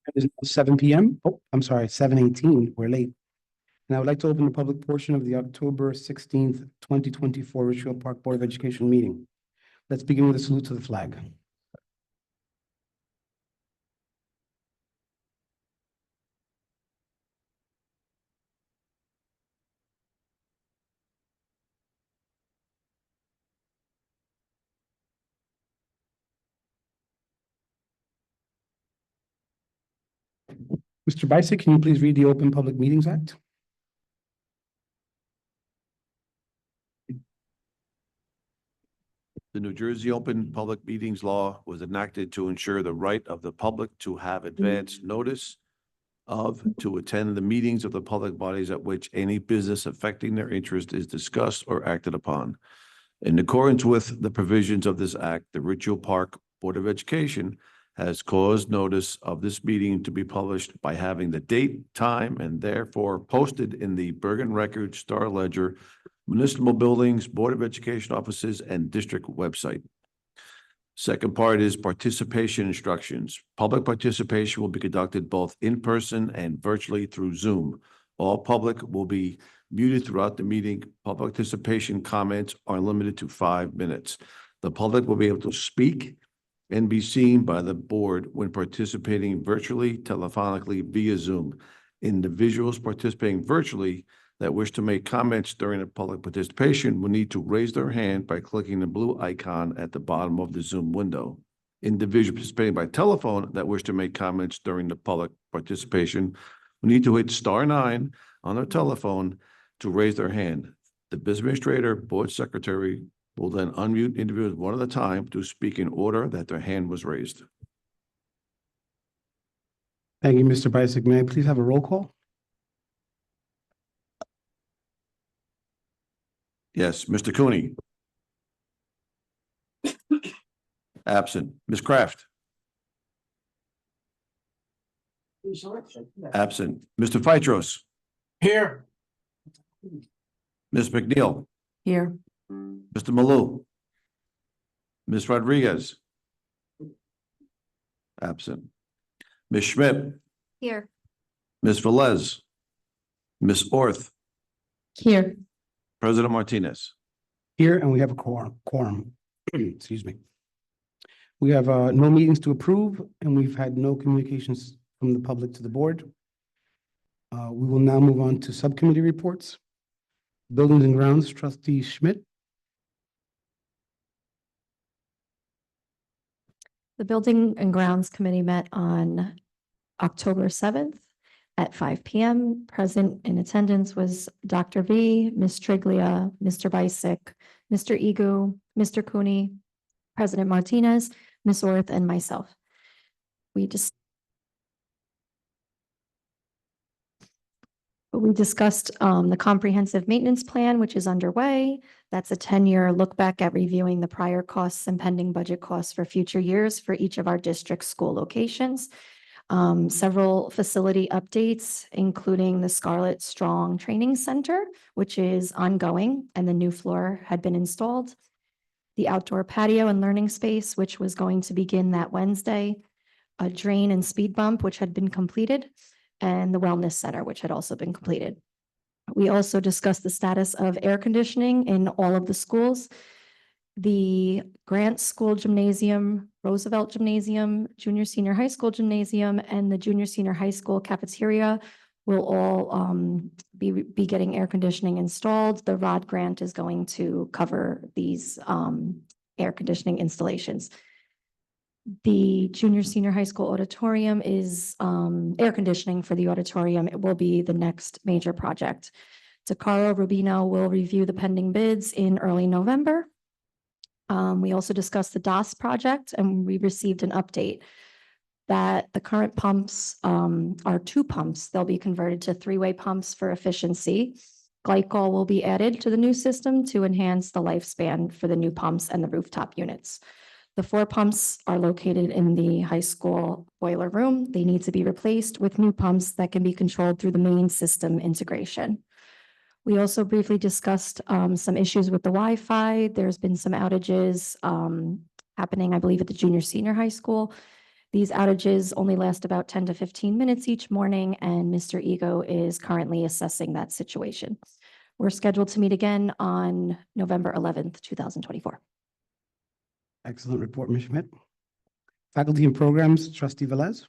It is now 7 p.m. Oh, I'm sorry, 7:18. We're late. And I would like to open the public portion of the October 16th, 2024 Richfield Park Board of Education meeting. Let's begin with a salute to the flag. Mr. Bisick, can you please read the Open Public Meetings Act? The New Jersey Open Public Meetings Law was enacted to ensure the right of the public to have advance notice to attend the meetings of the public bodies at which any business affecting their interest is discussed or acted upon. In accordance with the provisions of this act, the Richfield Park Board of Education has caused notice of this meeting to be published by having the date, time, and therefore posted in the Bergen Record, Star Ledger, municipal buildings, Board of Education offices, and district website. Second part is participation instructions. Public participation will be conducted both in person and virtually through Zoom. All public will be muted throughout the meeting. Public participation comments are limited to 5 minutes. The public will be able to speak and be seen by the board when participating virtually, telephonically, via Zoom. Individuals participating virtually that wish to make comments during the public participation will need to raise their hand by clicking the blue icon at the bottom of the Zoom window. Individuals participating by telephone that wish to make comments during the public participation will need to hit *9 on their telephone to raise their hand. The business administrator, board secretary will then unmute individuals one at a time to speak in order that their hand was raised. Thank you, Mr. Bisick. May I please have a roll call? Yes, Mr. Cooney. Absent. Ms. Kraft. Absent. Mr. Phytros. Here. Ms. McNeil. Here. Mr. Malou. Ms. Rodriguez. Absent. Ms. Schmidt. Here. Ms. Velez. Ms. Orth. Here. President Martinez. Here, and we have a quorum. Excuse me. We have no meetings to approve, and we've had no communications from the public to the board. We will now move on to subcommittee reports. Buildings and Grounds, Trustee Schmidt. The Building and Grounds Committee met on October 7th at 5 p.m. Present in attendance was Dr. V, Ms. Triglia, Mr. Bisick, Mr. Egu, Mr. Cooney, President Martinez, Ms. Orth, and myself. We discussed the comprehensive maintenance plan, which is underway. That's a 10-year look back at reviewing the prior costs and pending budget costs for future years for each of our district school locations. Several facility updates, including the Scarlett Strong Training Center, which is ongoing, and the new floor had been installed. The outdoor patio and learning space, which was going to begin that Wednesday. A drain and speed bump, which had been completed, and the wellness center, which had also been completed. We also discussed the status of air conditioning in all of the schools. The Grant School Gymnasium, Roosevelt Gymnasium, Junior Senior High School Gymnasium, and the Junior Senior High School cafeteria will all be getting air conditioning installed. The ROD grant is going to cover these air conditioning installations. The Junior Senior High School auditorium is air conditioning for the auditorium. It will be the next major project. DeCaro Rubino will review the pending bids in early November. We also discussed the DOS project, and we received an update that the current pumps are 2 pumps. They'll be converted to 3-way pumps for efficiency. Glycol will be added to the new system to enhance the lifespan for the new pumps and the rooftop units. The 4 pumps are located in the high school boiler room. They need to be replaced with new pumps that can be controlled through the main system integration. We also briefly discussed some issues with the Wi-Fi. There's been some outages happening, I believe, at the Junior Senior High School. These outages only last about 10 to 15 minutes each morning, and Mr. Ego is currently assessing that situation. We're scheduled to meet again on November 11th, 2024. Excellent report, Ms. Schmidt. Faculty and programs, trustee Velez.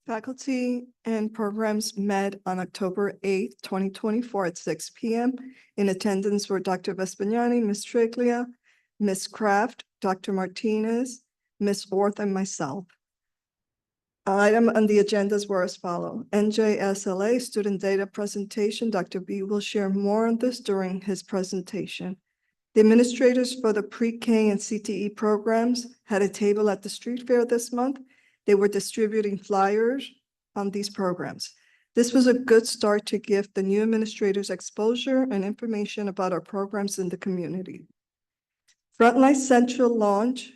Faculty and programs met on October 8th, 2024 at 6 p.m. In attendance were Dr. Vespignani, Ms. Triglia, Ms. Kraft, Dr. Martinez, Ms. Orth, and myself. Item on the agendas were as follows. NJSLA student data presentation. Dr. B will share more on this during his presentation. The administrators for the pre-K and CTE programs had a table at the street fair this month. They were distributing flyers on these programs. This was a good start to give the new administrators exposure and information about our programs in the community. Frontline Central launch.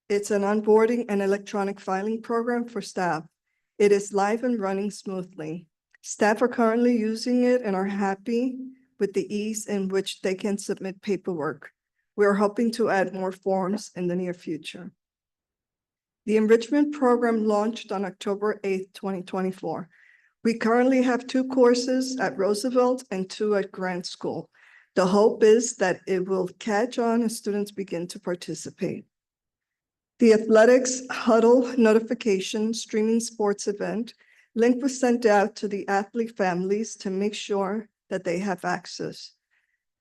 It's an onboarding and electronic filing program for staff. It is live and running smoothly. Staff are currently using it and are happy with the ease in which they can submit paperwork. We are hoping to add more forms in the near future. The enrichment program launched on October 8th, 2024. We currently have 2 courses at Roosevelt and 2 at Grant School. The hope is that it will catch on as students begin to participate. The athletics huddle notification streaming sports event link was sent out to the athlete families to make sure that they have access.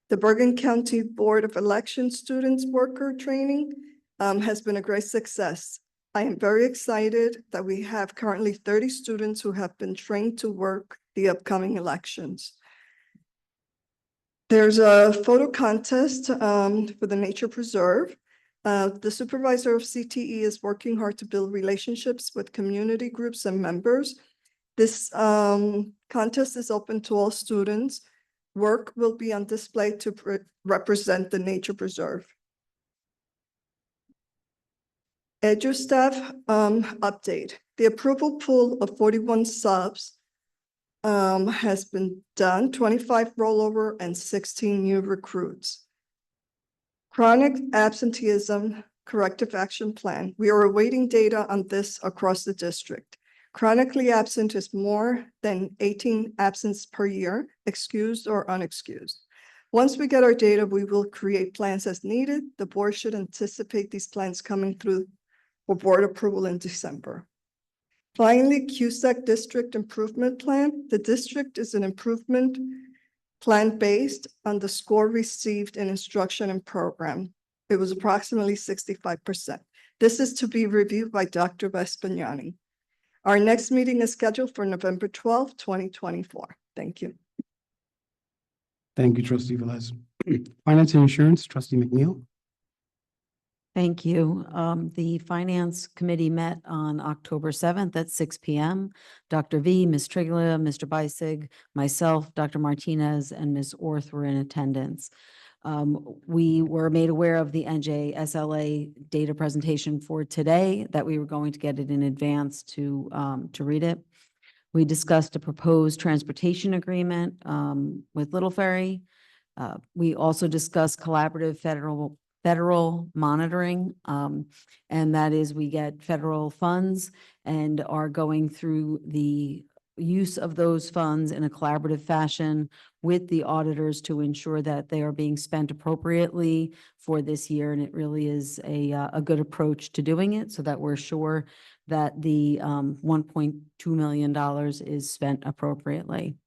The Bergen County Board of Election Students Worker Training has been a great success. I am very excited that we have currently 30 students who have been trained to work the upcoming elections. There's a photo contest for the Nature Preserve. The supervisor of CTE is working hard to build relationships with community groups and members. This contest is open to all students. Work will be on display to represent the Nature Preserve. EduStaff update. The approval pool of 41 subs has been done, 25 rollover and 16 new recruits. Chronic absenteeism corrective action plan. We are awaiting data on this across the district. Chronically absent is more than 18 absence per year, excused or unexcused. Once we get our data, we will create plans as needed. The board should anticipate these plans coming through for board approval in December. Finally, CUSAC District Improvement Plan. The district is an improvement plan based on the score received in instruction and program. It was approximately 65%. This is to be reviewed by Dr. Vespignani. Our next meeting is scheduled for November 12th, 2024. Thank you. Thank you, trustee Velez. Finance and insurance, trustee McNeil. Thank you. The Finance Committee met on October 7th at 6 p.m. Dr. V, Ms. Triglia, Mr. Beisig, myself, Dr. Martinez, and Ms. Orth were in attendance. We were made aware of the NJSLA data presentation for today, that we were going to get it in advance to read it. We discussed a proposed transportation agreement with Little Ferry. We also discussed collaborative federal monitoring, and that is we get federal funds and are going through the use of those funds in a collaborative fashion with the auditors to ensure that they are being spent appropriately for this year. And it really is a good approach to doing it, so that we're sure that the $1.2 million is spent appropriately.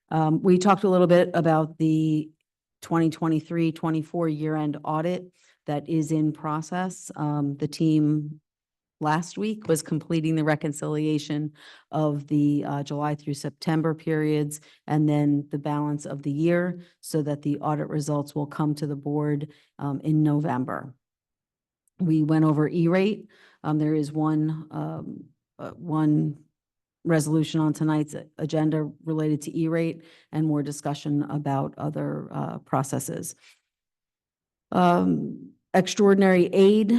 We talked a little bit about the 2023-24 year-end audit that is in process. The team last week was completing the reconciliation of the July through September periods and then the balance of the year, so that the audit results will come to the board in November. We went over E-rate. There is one resolution on tonight's agenda related to E-rate and more discussion about other processes. Extraordinary aid,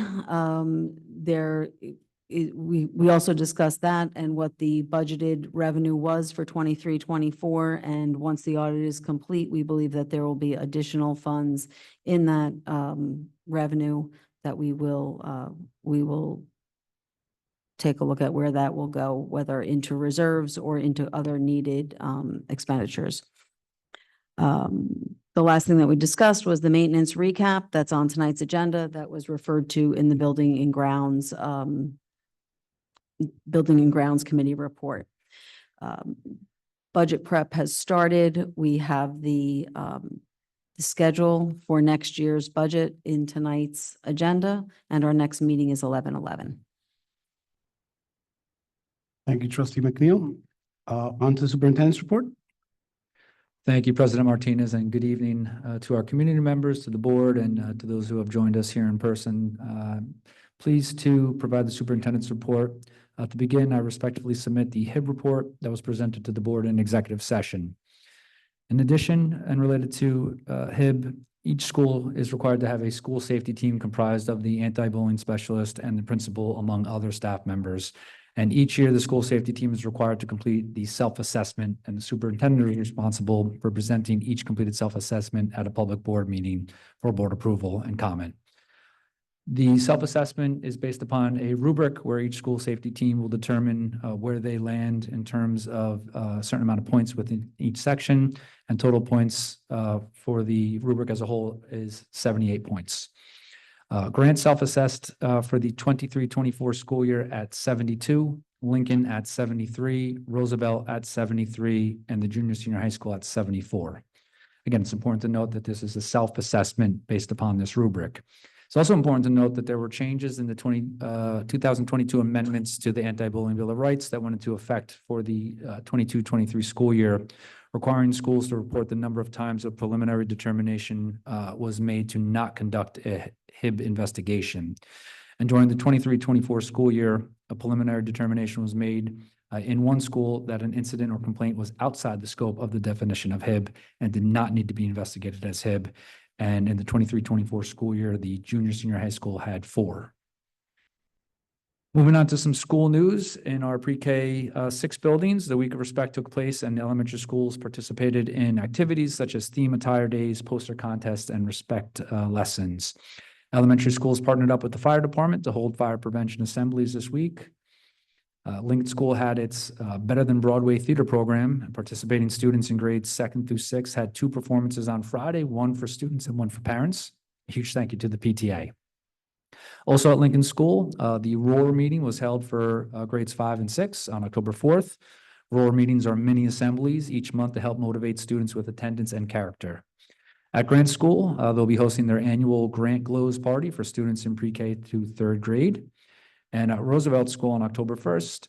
we also discussed that and what the budgeted revenue was for 23-24. And once the audit is complete, we believe that there will be additional funds in that revenue that we will take a look at where that will go, whether into reserves or into other needed expenditures. The last thing that we discussed was the maintenance recap that's on tonight's agenda that was referred to in the Building and Grounds Committee report. Budget prep has started. We have the schedule for next year's budget in tonight's agenda, and our next meeting is 11/11. Thank you, trustee McNeil. On to the superintendent's report. Thank you, President Martinez, and good evening to our community members, to the board, and to those who have joined us here in person. Pleased to provide the superintendent's report. To begin, I respectfully submit the HIB report that was presented to the board in executive session. In addition, and related to HIB, each school is required to have a school safety team comprised of the anti-bullying specialist and the principal, among other staff members. And each year, the school safety team is required to complete the self-assessment, and the superintendent is responsible for presenting each completed self-assessment at a public board meeting for board approval and comment. The self-assessment is based upon a rubric where each school safety team will determine where they land in terms of a certain amount of points within each section, and total points for the rubric as a whole is 78 points. Grant self-assessed for the 23-24 school year at 72, Lincoln at 73, Roosevelt at 73, and the junior senior high school at 74. Again, it's important to note that this is a self-assessment based upon this rubric. It's also important to note that there were changes in the 2022 amendments to the Anti-Bullying Bill of Rights that went into effect for the 22-23 school year, requiring schools to report the number of times a preliminary determination was made to not conduct a HIB investigation. And during the 23-24 school year, a preliminary determination was made in one school that an incident or complaint was outside the scope of the definition of HIB and did not need to be investigated as HIB. And in the 23-24 school year, the junior senior high school had 4. Moving on to some school news. In our pre-K 6 buildings, the Week of Respect took place, and elementary schools participated in activities such as theme attire days, poster contests, and respect lessons. Elementary schools partnered up with the fire department to hold fire prevention assemblies this week. Lincoln School had its Better Than Broadway theater program. Participating students in grades 2nd through 6 had 2 performances on Friday, one for students and one for parents. A huge thank you to the PTA. Also at Lincoln School, the ROAR meeting was held for grades 5 and 6 on October 4th. ROAR meetings are mini assemblies each month to help motivate students with attendance and character. At Grant School, they'll be hosting their annual Grant Glows party for students in pre-K to 3rd grade. And at Roosevelt School on October 1st,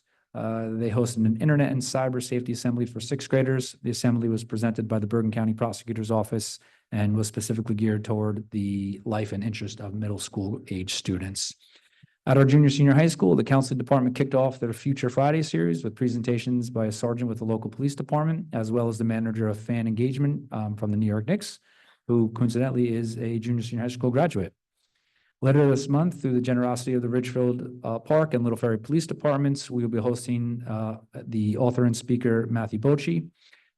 they hosted an Internet and Cyber Safety Assembly for 6th graders. The assembly was presented by the Bergen County Prosecutor's Office and was specifically geared toward the life and interest of middle school age students. At our junior senior high school, the counseling department kicked off their Future Friday series with presentations by a sergeant with the local police department, as well as the manager of fan engagement from the New York Knicks, who coincidentally is a junior senior high school graduate. Later this month, through the generosity of the Ridgefield Park and Little Ferry Police Departments, we will be hosting the author and speaker, Matthew Bocci.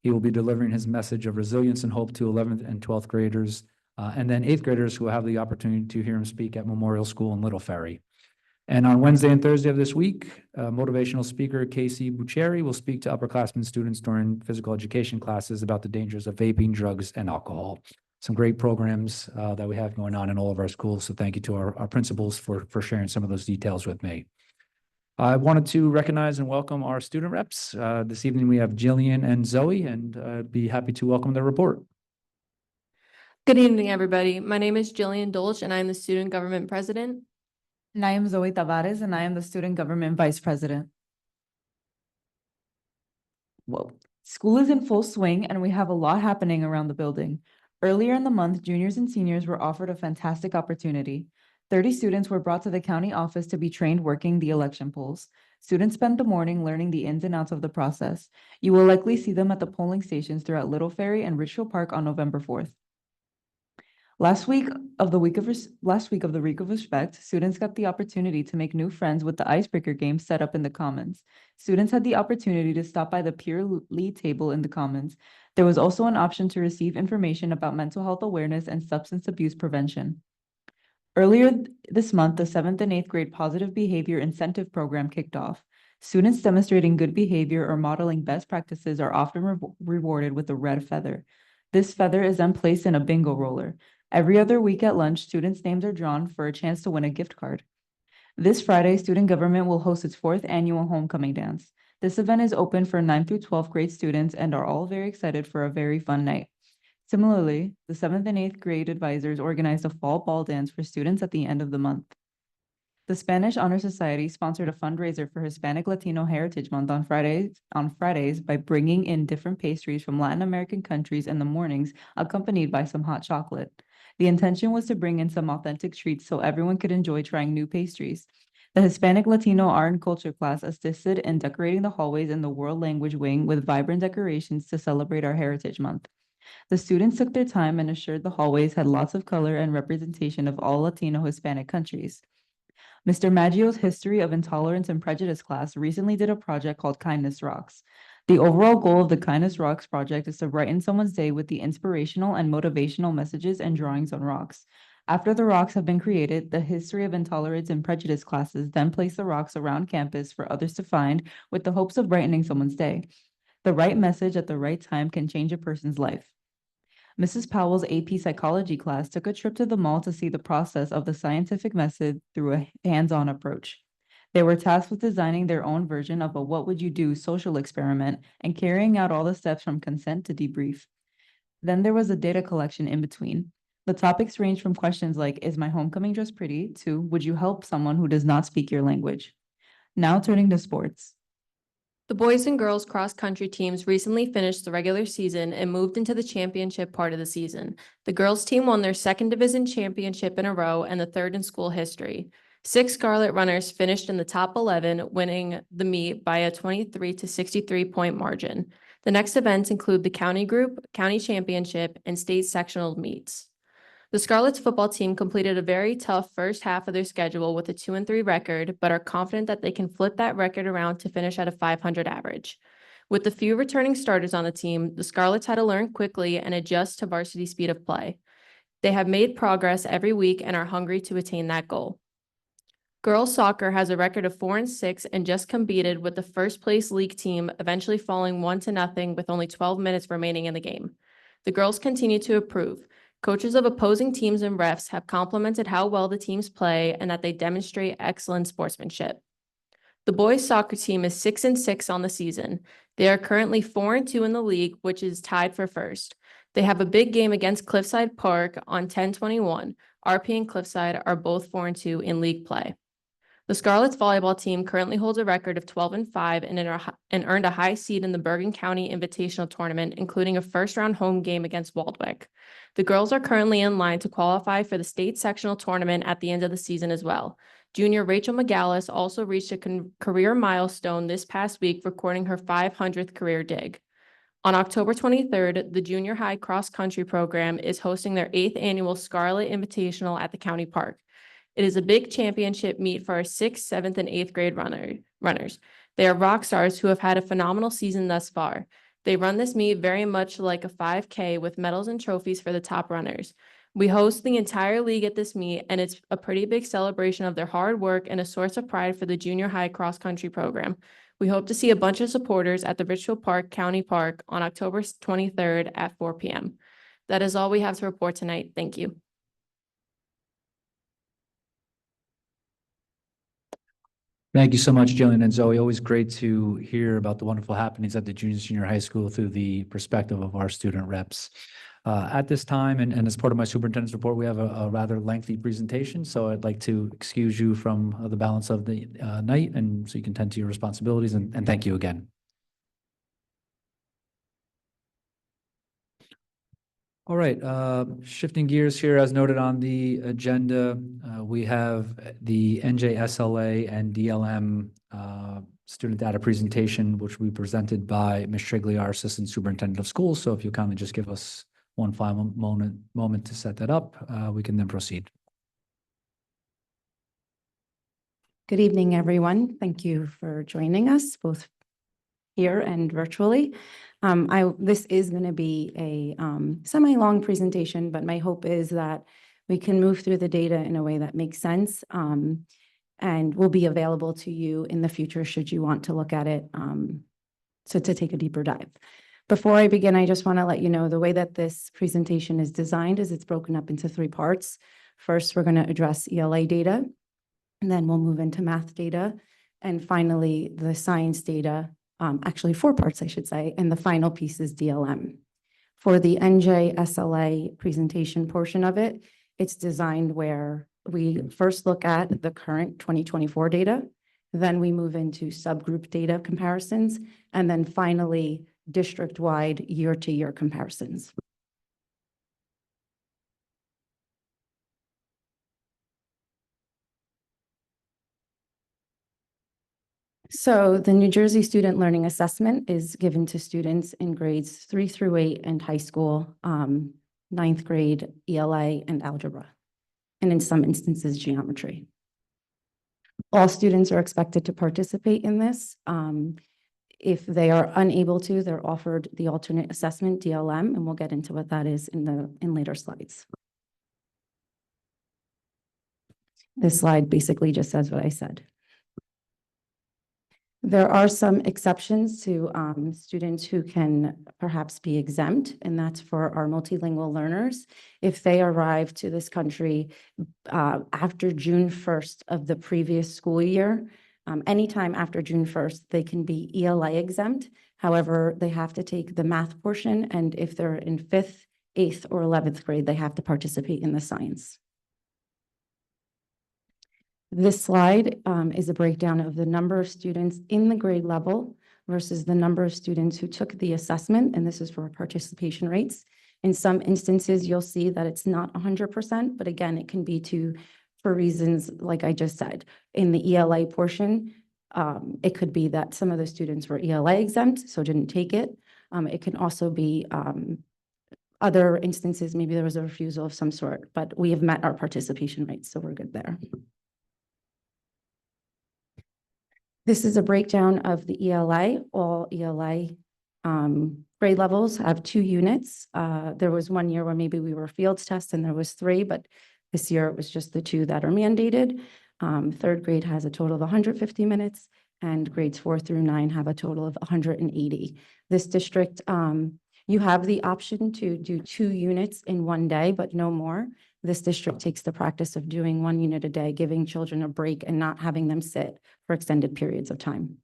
He will be delivering his message of resilience and hope to 11th and 12th graders, and then 8th graders who will have the opportunity to hear him speak at Memorial School in Little Ferry. And on Wednesday and Thursday of this week, motivational speaker Casey Bucheri will speak to upperclassmen students during physical education classes about the dangers of vaping, drugs, and alcohol. Some great programs that we have going on in all of our schools. So thank you to our principals for sharing some of those details with me. I wanted to recognize and welcome our student reps. This evening we have Jillian and Zoe, and I'd be happy to welcome their report. Good evening, everybody. My name is Jillian Dolch, and I am the Student Government President. And I am Zoe Tavares, and I am the Student Government Vice President. Whoa. School is in full swing, and we have a lot happening around the building. Earlier in the month, juniors and seniors were offered a fantastic opportunity. 30 students were brought to the county office to be trained working the election polls. Students spent the morning learning the ins and outs of the process. You will likely see them at the polling stations throughout Little Ferry and Ridgefield Park on November 4th. Last week of the Week of Respect, students got the opportunity to make new friends with the icebreaker game set up in the Commons. Students had the opportunity to stop by the peer lead table in the Commons. There was also an option to receive information about mental health awareness and substance abuse prevention. This month, the 7th and 8th grade Positive Behavior Incentive Program kicked off. Students demonstrating good behavior or modeling best practices are often rewarded with a red feather. This feather is then placed in a bingo roller. Every other week at lunch, students' names are drawn for a chance to win a gift card. This Friday, student government will host its 4th annual homecoming dance. This event is open for 9th through 12th grade students and are all very excited for a very fun night. Similarly, the 7th and 8th grade advisors organized a fall ball dance for students at the end of the month. The Spanish Honor Society sponsored a fundraiser for Hispanic Latino Heritage Month on Fridays by bringing in different pastries from Latin American countries in the mornings, accompanied by some hot chocolate. The intention was to bring in some authentic treats so everyone could enjoy trying new pastries. The Hispanic Latino Art and Culture class assisted in decorating the hallways in the World Language Wing with vibrant decorations to celebrate our Heritage Month. The students took their time and assured the hallways had lots of color and representation of all Latino Hispanic countries. Mr. Maggio's History of Intolerance and Prejudice class recently did a project called Kindness Rocks. The overall goal of the Kindness Rocks project is to brighten someone's day with the inspirational and motivational messages and drawings on rocks. After the rocks have been created, the History of Intolerance and Prejudice classes then place the rocks around campus for others to find with the hopes of brightening someone's day. The right message at the right time can change a person's life. Mrs. Powell's AP Psychology class took a trip to the mall to see the process of the scientific method through a hands-on approach. They were tasked with designing their own version of a what would you do social experiment and carrying out all the steps from consent to debrief. Then there was a data collection in between. The topics ranged from questions like, is my homecoming dress pretty, to would you help someone who does not speak your language? Now turning to sports. The boys and girls cross-country teams recently finished the regular season and moved into the championship part of the season. The girls team won their second division championship in a row and the third in school history. 6 Scarlet runners finished in the top 11, winning the meet by a 23 to 63 point margin. The next events include the county group, county championship, and state sectional meets. The Scarlets football team completed a very tough first half of their schedule with a 2-3 record, but are confident that they can flip that record around to finish at a 500 average. With the few returning starters on the team, the Scarlets had to learn quickly and adjust to varsity speed of play. They have made progress every week and are hungry to attain that goal. Girls soccer has a record of 4-6 and just competed with the first place league team, eventually falling 1-0 with only 12 minutes remaining in the game. The girls continue to improve. Coaches of opposing teams and refs have complimented how well the teams play and that they demonstrate excellent sportsmanship. The boys soccer team is 6-6 on the season. They are currently 4-2 in the league, which is tied for first. They have a big game against Cliffside Park on 10/21. RP and Cliffside are both 4-2 in league play. The Scarlets volleyball team currently holds a record of 12-5 and earned a high seed in the Bergen County Invitational Tournament, including a first-round home game against Waldwick. The girls are currently in line to qualify for the state sectional tournament at the end of the season as well. Junior Rachel McGallis also reached a career milestone this past week, recording her 500th career dig. On October 23rd, the junior high cross-country program is hosting their 8th annual Scarlet Invitational at the county park. It is a big championship meet for our 6th, 7th, and 8th grade runners. They are rock stars who have had a phenomenal season thus far. They run this meet very much like a 5K with medals and trophies for the top runners. We host the entire league at this meet, and it's a pretty big celebration of their hard work and a source of pride for the junior high cross-country program. We hope to see a bunch of supporters at the Richfield Park County Park on October 23rd at 4 p.m. That is all we have to report tonight. Thank you. Thank you so much, Jillian and Zoe. Always great to hear about the wonderful happenings at the junior and senior high school through the perspective of our student reps. At this time, and as part of my superintendent's report, we have a rather lengthy presentation, so I'd like to excuse you from the balance of the night, and so you can tend to your responsibilities, and thank you again. All right, shifting gears here, as noted on the agenda, we have the NJSLA and DLM student data presentation, which will be presented by Ms. Triglia, our Assistant Superintendent of Schools. So if you kindly just give us one final moment to set that up, we can then proceed. Good evening, everyone. Thank you for joining us, both here and virtually. This is going to be a semi-long presentation, but my hope is that we can move through the data in a way that makes sense. And will be available to you in the future should you want to look at it, so to take a deeper dive. Before I begin, I just want to let you know the way that this presentation is designed is it's broken up into 3 parts. First, we're going to address ELA data, and then we'll move into math data, and finally, the science data, actually 4 parts, I should say, and the final piece is DLM. For the NJ-SLA presentation portion of it, it's designed where we first look at the current 2024 data, then we move into subgroup data comparisons, and then finally, district-wide year-to-year comparisons. So the New Jersey Student Learning Assessment is given to students in grades 3 through 8 and high school, 9th grade ELA and algebra, and in some instances, geometry. All students are expected to participate in this. If they are unable to, they're offered the alternate assessment, DLM, and we'll get into what that is in later slides. This slide basically just says what I said. There are some exceptions to students who can perhaps be exempt, and that's for our multilingual learners. If they arrive to this country after June 1st of the previous school year, anytime after June 1st, they can be ELA exempt. However, they have to take the math portion, and if they're in 5th, 8th, or 11th grade, they have to participate in the science. This slide is a breakdown of the number of students in the grade level versus the number of students who took the assessment, and this is for participation rates. In some instances, you'll see that it's not 100%, but again, it can be for reasons like I just said. In the ELA portion, it could be that some of the students were ELA exempt, so didn't take it. It can also be other instances, maybe there was a refusal of some sort, but we have met our participation rates, so we're good there. This is a breakdown of the ELA. All ELA grade levels have 2 units. There was 1 year where maybe we were fields test and there was 3, but this year it was just the 2 that are mandated. 3rd grade has a total of 150 minutes, and grades 4 through 9 have a total of 180. This district, you have the option to do 2 units in 1 day, but no more. This district takes the practice of doing 1 unit a day, giving children a break and not having them sit for extended periods of time.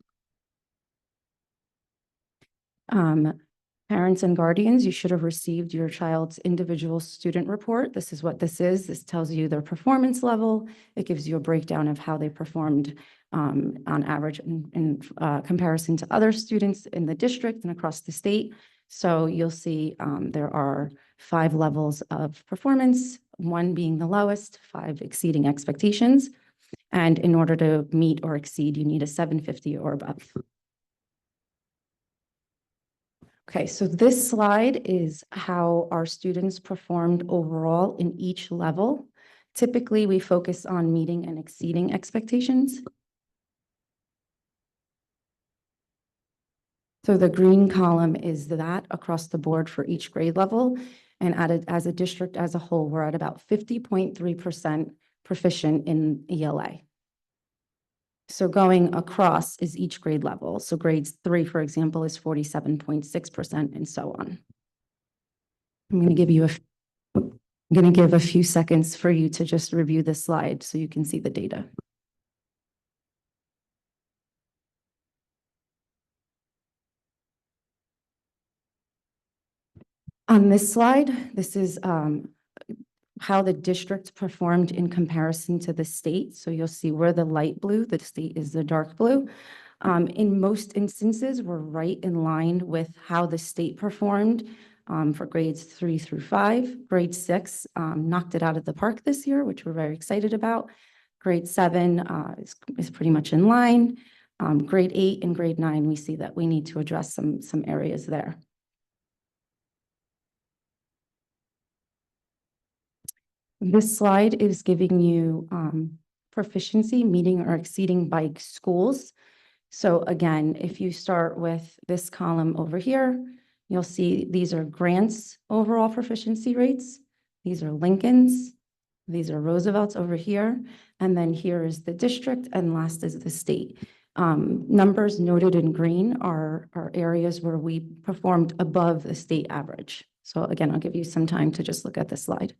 Parents and guardians, you should have received your child's individual student report. This is what this is. This tells you their performance level. It gives you a breakdown of how they performed on average in comparison to other students in the district and across the state. So you'll see there are 5 levels of performance, 1 being the lowest, 5 exceeding expectations. And in order to meet or exceed, you need a 750 or above. Okay, so this slide is how our students performed overall in each level. Typically, we focus on meeting and exceeding expectations. So the green column is that across the board for each grade level. And as a district as a whole, we're at about 50.3% proficient in ELA. So going across is each grade level. So grades 3, for example, is 47.6% and so on. I'm going to give a few seconds for you to just review this slide so you can see the data. On this slide, this is how the district performed in comparison to the state. So you'll see we're the light blue, the state is the dark blue. In most instances, we're right in line with how the state performed for grades 3 through 5. Grade 6 knocked it out of the park this year, which we're very excited about. Grade 7 is pretty much in line. Grade 8 and grade 9, we see that we need to address some areas there. This slide is giving you proficiency, meeting or exceeding by schools. So again, if you start with this column over here, you'll see these are Grant's overall proficiency rates. These are Lincoln's, These are Roosevelt's over here, and then here is the district, and last is the state. Numbers noted in green are areas where we performed above the state average. So again, I'll give you some time to just look at this slide.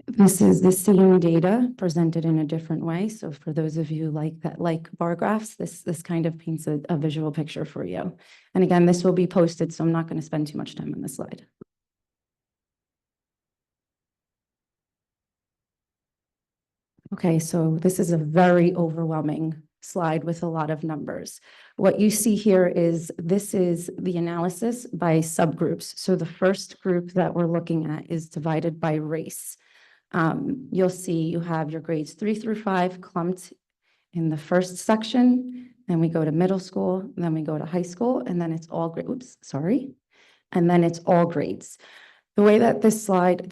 This is the same data presented in a different way. So for those of you like bar graphs, this kind of paints a visual picture for you. And again, this will be posted, so I'm not going to spend too much time on this slide. Okay, so this is a very overwhelming slide with a lot of numbers. What you see here is this is the analysis by subgroups. So the first group that we're looking at is divided by race. You'll see you have your grades 3 through 5 clumped in the first section. Then we go to middle school, then we go to high school, and then it's all grades. And then it's all grades. The way that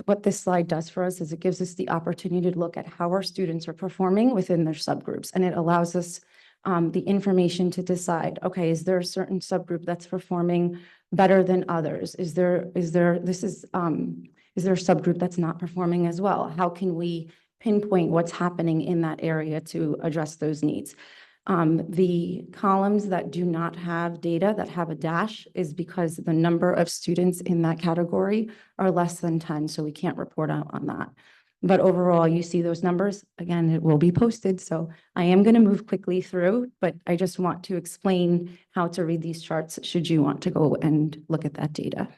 what this slide does for us is it gives us the opportunity to look at how our students are performing within their subgroups. And it allows us the information to decide, okay, is there a certain subgroup that's performing better than others? Is there a subgroup that's not performing as well? How can we pinpoint what's happening in that area to address those needs? The columns that do not have data that have a dash is because the number of students in that category are less than 10, so we can't report out on that. But overall, you see those numbers. Again, it will be posted, so I am going to move quickly through, but I just want to explain how to read these charts should you want to go and look at that data.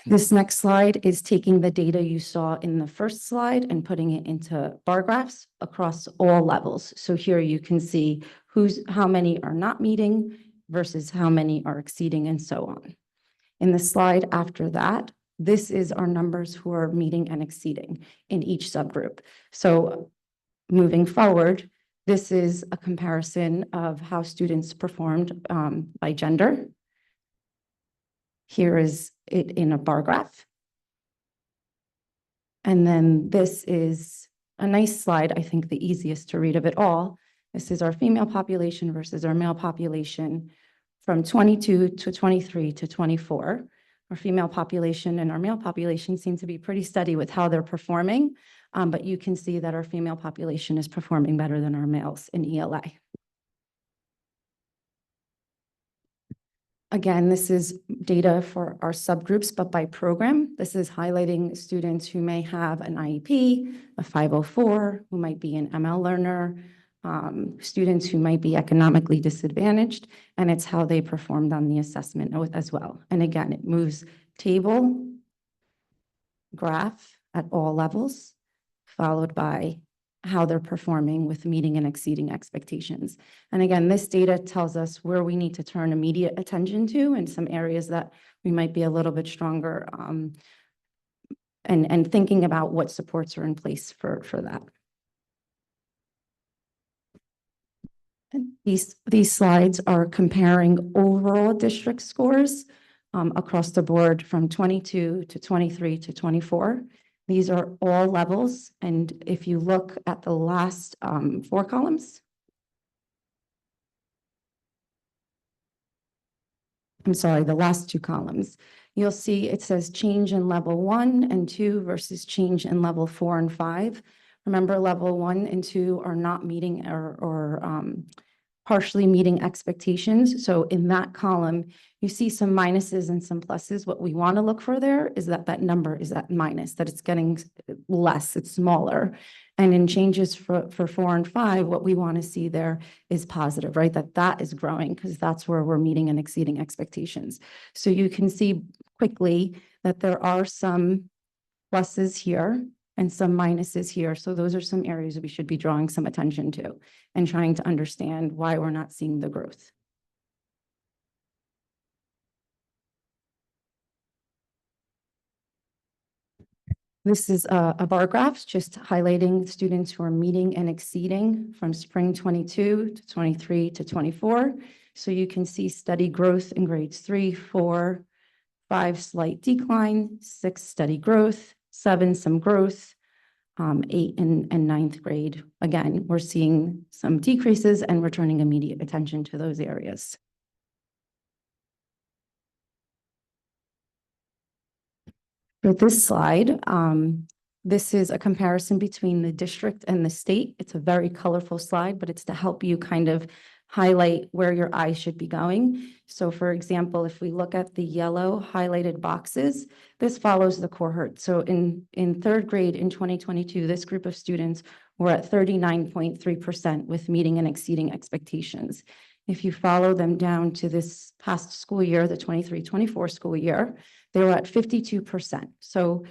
This next slide is taking the data you saw in the first slide and putting it into bar graphs across all levels. So here you can see how many are not meeting versus how many are exceeding and so on. In the slide after that, this is our numbers who are meeting and exceeding in each subgroup. So moving forward, this is a comparison of how students performed by gender. Here is it in a bar graph. And then this is a nice slide, I think the easiest to read of it all. This is our female population versus our male population from 22 to 23 to 24. Our female population and our male population seem to be pretty steady with how they're performing, but you can see that our female population is performing better than our males in ELA. Again, this is data for our subgroups, but by program. This is highlighting students who may have an IEP, a 504, who might be an ML learner, students who might be economically disadvantaged, and it's how they performed on the assessment as well. And again, it moves table, graph at all levels, followed by how they're performing with meeting and exceeding expectations. And again, this data tells us where we need to turn immediate attention to and some areas that we might be a little bit stronger and thinking about what supports are in place for that. And these slides are comparing overall district scores across the board from 22 to 23 to 24. These are all levels, and if you look at the last 4 columns, I'm sorry, the last 2 columns, you'll see it says change in level 1 and 2 versus change in level 4 and 5. Remember, level 1 and 2 are not meeting or partially meeting expectations. So in that column, you see some minuses and some pluses. What we want to look for there is that number is at minus, that it's getting less, it's smaller. And in changes for 4 and 5, what we want to see there is positive, right? That is growing because that's where we're meeting and exceeding expectations. So you can see quickly that there are some pluses here and some minuses here. So those are some areas we should be drawing some attention to and trying to understand why we're not seeing the growth. This is a bar graph just highlighting students who are meeting and exceeding from spring 22 to 23 to 24. So you can see steady growth in grades 3, 4, 5, slight decline, 6, steady growth, 7, some growth. 8th and 9th grade. Again, we're seeing some decreases and we're turning immediate attention to those areas. For this slide, this is a comparison between the district and the state. It's a very colorful slide, but it's to help you kind of highlight where your eyes should be going. So for example, if we look at the yellow highlighted boxes, this follows the cohort. So in third grade in 2022, this group of students were at 39.3% with meeting and exceeding expectations. If you follow them down to this past school year, the 23-24 school year, they were at 52%. So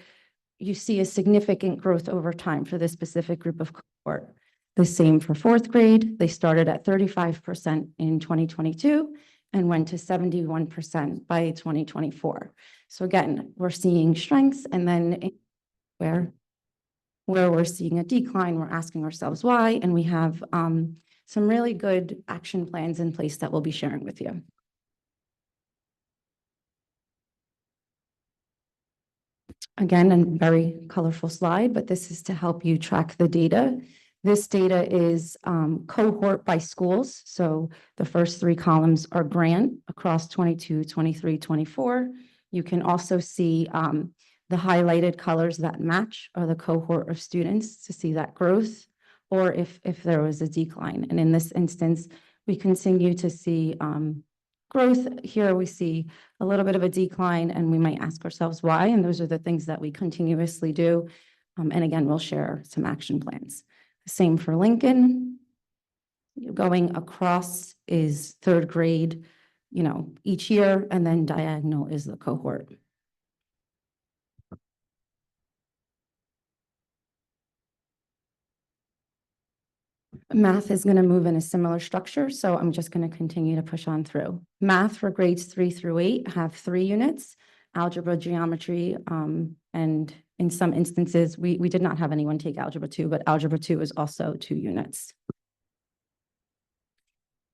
you see a significant growth over time for this specific group of cohort. The same for fourth grade. They started at 35% in 2022 and went to 71% by 2024. So again, we're seeing strengths, and then where we're seeing a decline, we're asking ourselves why, and we have some really good action plans in place that we'll be sharing with you. Again, a very colorful slide, but this is to help you track the data. This data is cohort by schools. So the first 3 columns are grant across 22, 23, 24. You can also see the highlighted colors that match are the cohort of students to see that growth, or if there was a decline. And in this instance, we continue to see growth. Here we see a little bit of a decline, and we might ask ourselves why, and those are the things that we continuously do. And again, we'll share some action plans. Same for Lincoln. Going across is third grade, each year, and then diagonal is the cohort. Math is going to move in a similar structure, so I'm just going to continue to push on through. Math for grades 3 through 8 have 3 units, algebra, geometry, and in some instances, we did not have anyone take algebra 2, but algebra 2 is also 2 units.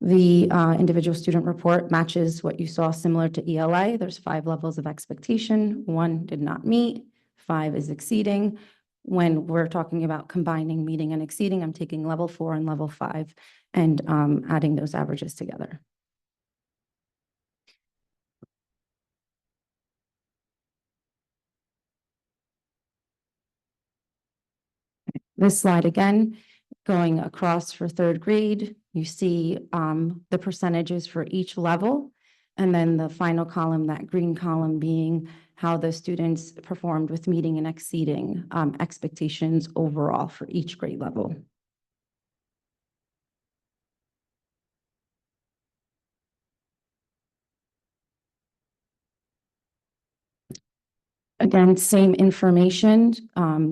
The individual student report matches what you saw similar to ELA. There's 5 levels of expectation. 1 did not meet, 5 is exceeding. When we're talking about combining meeting and exceeding, I'm taking level 4 and level 5 and adding those averages together. This slide again, going across for third grade, you see the percentages for each level. And then the final column, that green column, being how the students performed with meeting and exceeding expectations overall for each grade level. Again, same information.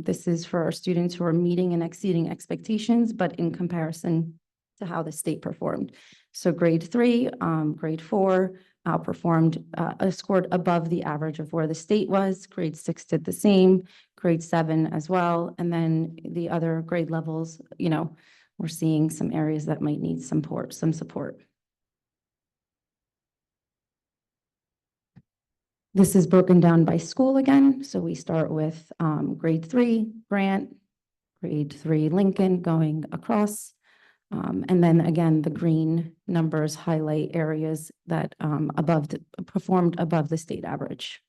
This is for our students who are meeting and exceeding expectations, but in comparison to how the state performed. So grade 3, grade 4 outperformed, scored above the average of where the state was. Grade 6 did the same, grade 7 as well. And then the other grade levels, we're seeing some areas that might need some support. This is broken down by school again. So we start with grade 3, Grant, grade 3, Lincoln, going across. And then again, the green numbers highlight areas that performed above the state average.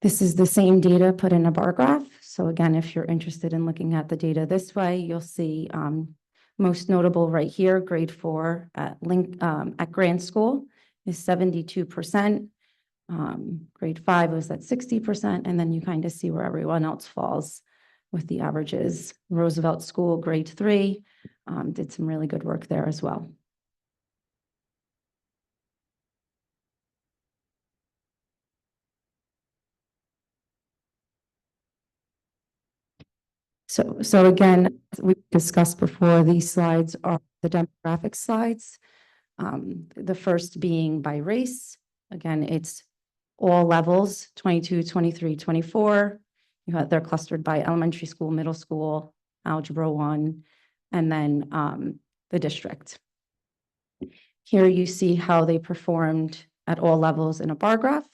This is the same data put in a bar graph. So again, if you're interested in looking at the data this way, you'll see most notable right here, grade 4 at Grant School is 72%. Grade 5 was at 60%, and then you kind of see where everyone else falls with the averages. Roosevelt School, grade 3, did some really good work there as well. So again, we discussed before, these slides are the demographic slides. The first being by race. Again, it's all levels, 22, 23, 24. They're clustered by elementary school, middle school, algebra 1, and then the district. Here you see how they performed at all levels in a bar graph.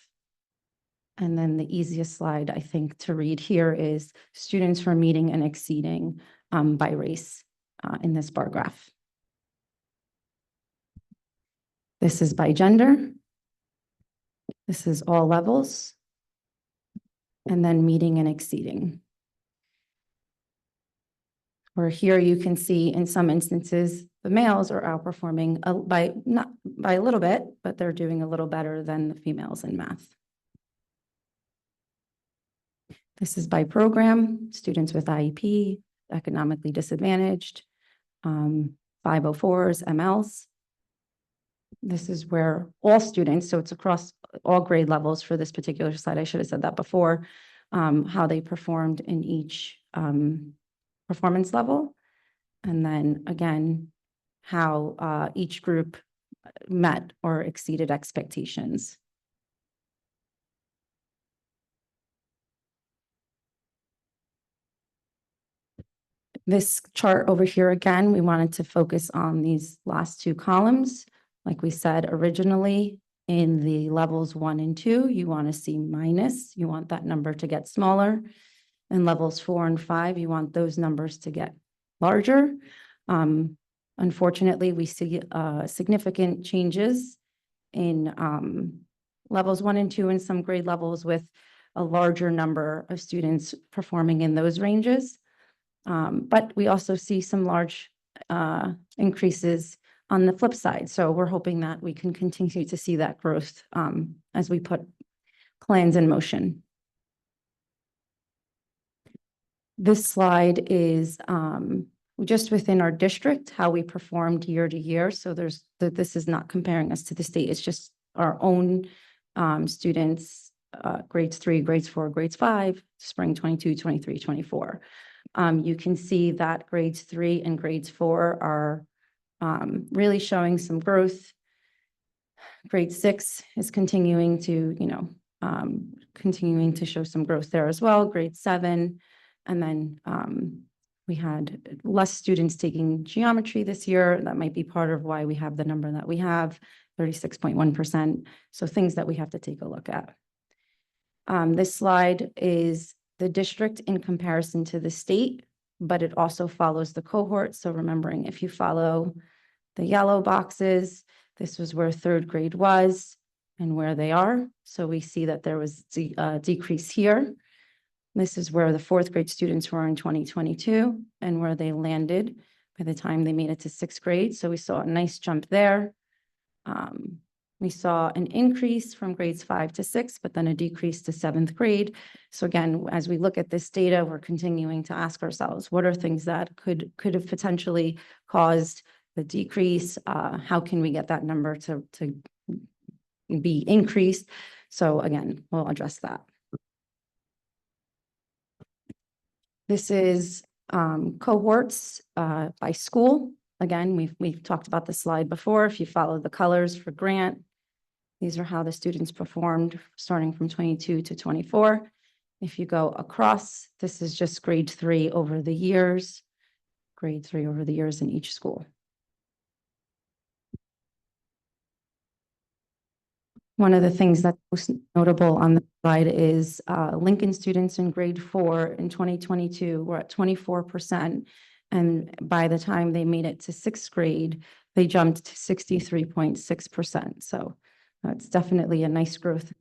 And then the easiest slide, I think, to read here is students for meeting and exceeding by race in this bar graph. This is by gender. This is all levels. And then meeting and exceeding. Where here you can see in some instances, the males are outperforming not by a little bit, but they're doing a little better than the females in math. This is by program, students with IEP, economically disadvantaged, 504s, MLs. This is where all students, so it's across all grade levels for this particular slide, I should have said that before, how they performed in each performance level. And then again, how each group met or exceeded expectations. This chart over here, again, we wanted to focus on these last two columns. Like we said originally, in the levels 1 and 2, you want to see minus. You want that number to get smaller. In levels 4 and 5, you want those numbers to get larger. Unfortunately, we see significant changes in levels 1 and 2 in some grade levels with a larger number of students performing in those ranges. But we also see some large increases on the flip side. So we're hoping that we can continue to see that growth as we put plans in motion. This slide is just within our district, how we performed year to year. So this is not comparing us to the state. It's just our own students, grades 3, grades 4, grades 5, spring 22, 23, 24. You can see that grades 3 and grades 4 are really showing some growth. Grade 6 is continuing to, continuing to show some growth there as well. Grade 7, and then we had less students taking geometry this year. That might be part of why we have the number that we have, 36.1%. So things that we have to take a look at. This slide is the district in comparison to the state, but it also follows the cohort. So remembering, if you follow the yellow boxes, this was where 3rd grade was and where they are. So we see that there was a decrease here. This is where the 4th grade students were in 2022 and where they landed by the time they made it to 6th grade. So we saw a nice jump there. We saw an increase from grades 5 to 6, but then a decrease to 7th grade. So again, as we look at this data, we're continuing to ask ourselves, what are things that could have potentially caused the decrease? How can we get that number to be increased? So again, we'll address that. This is cohorts by school. Again, we've talked about this slide before. If you follow the colors for grant, these are how the students performed starting from 22 to 24. If you go across, this is just grade 3 over the years, grade 3 over the years in each school. One of the things that's most notable on the slide is Lincoln students in grade 4 in 2022 were at 24%. And by the time they made it to 6th grade, they jumped to 63.6%. So it's definitely a nice growth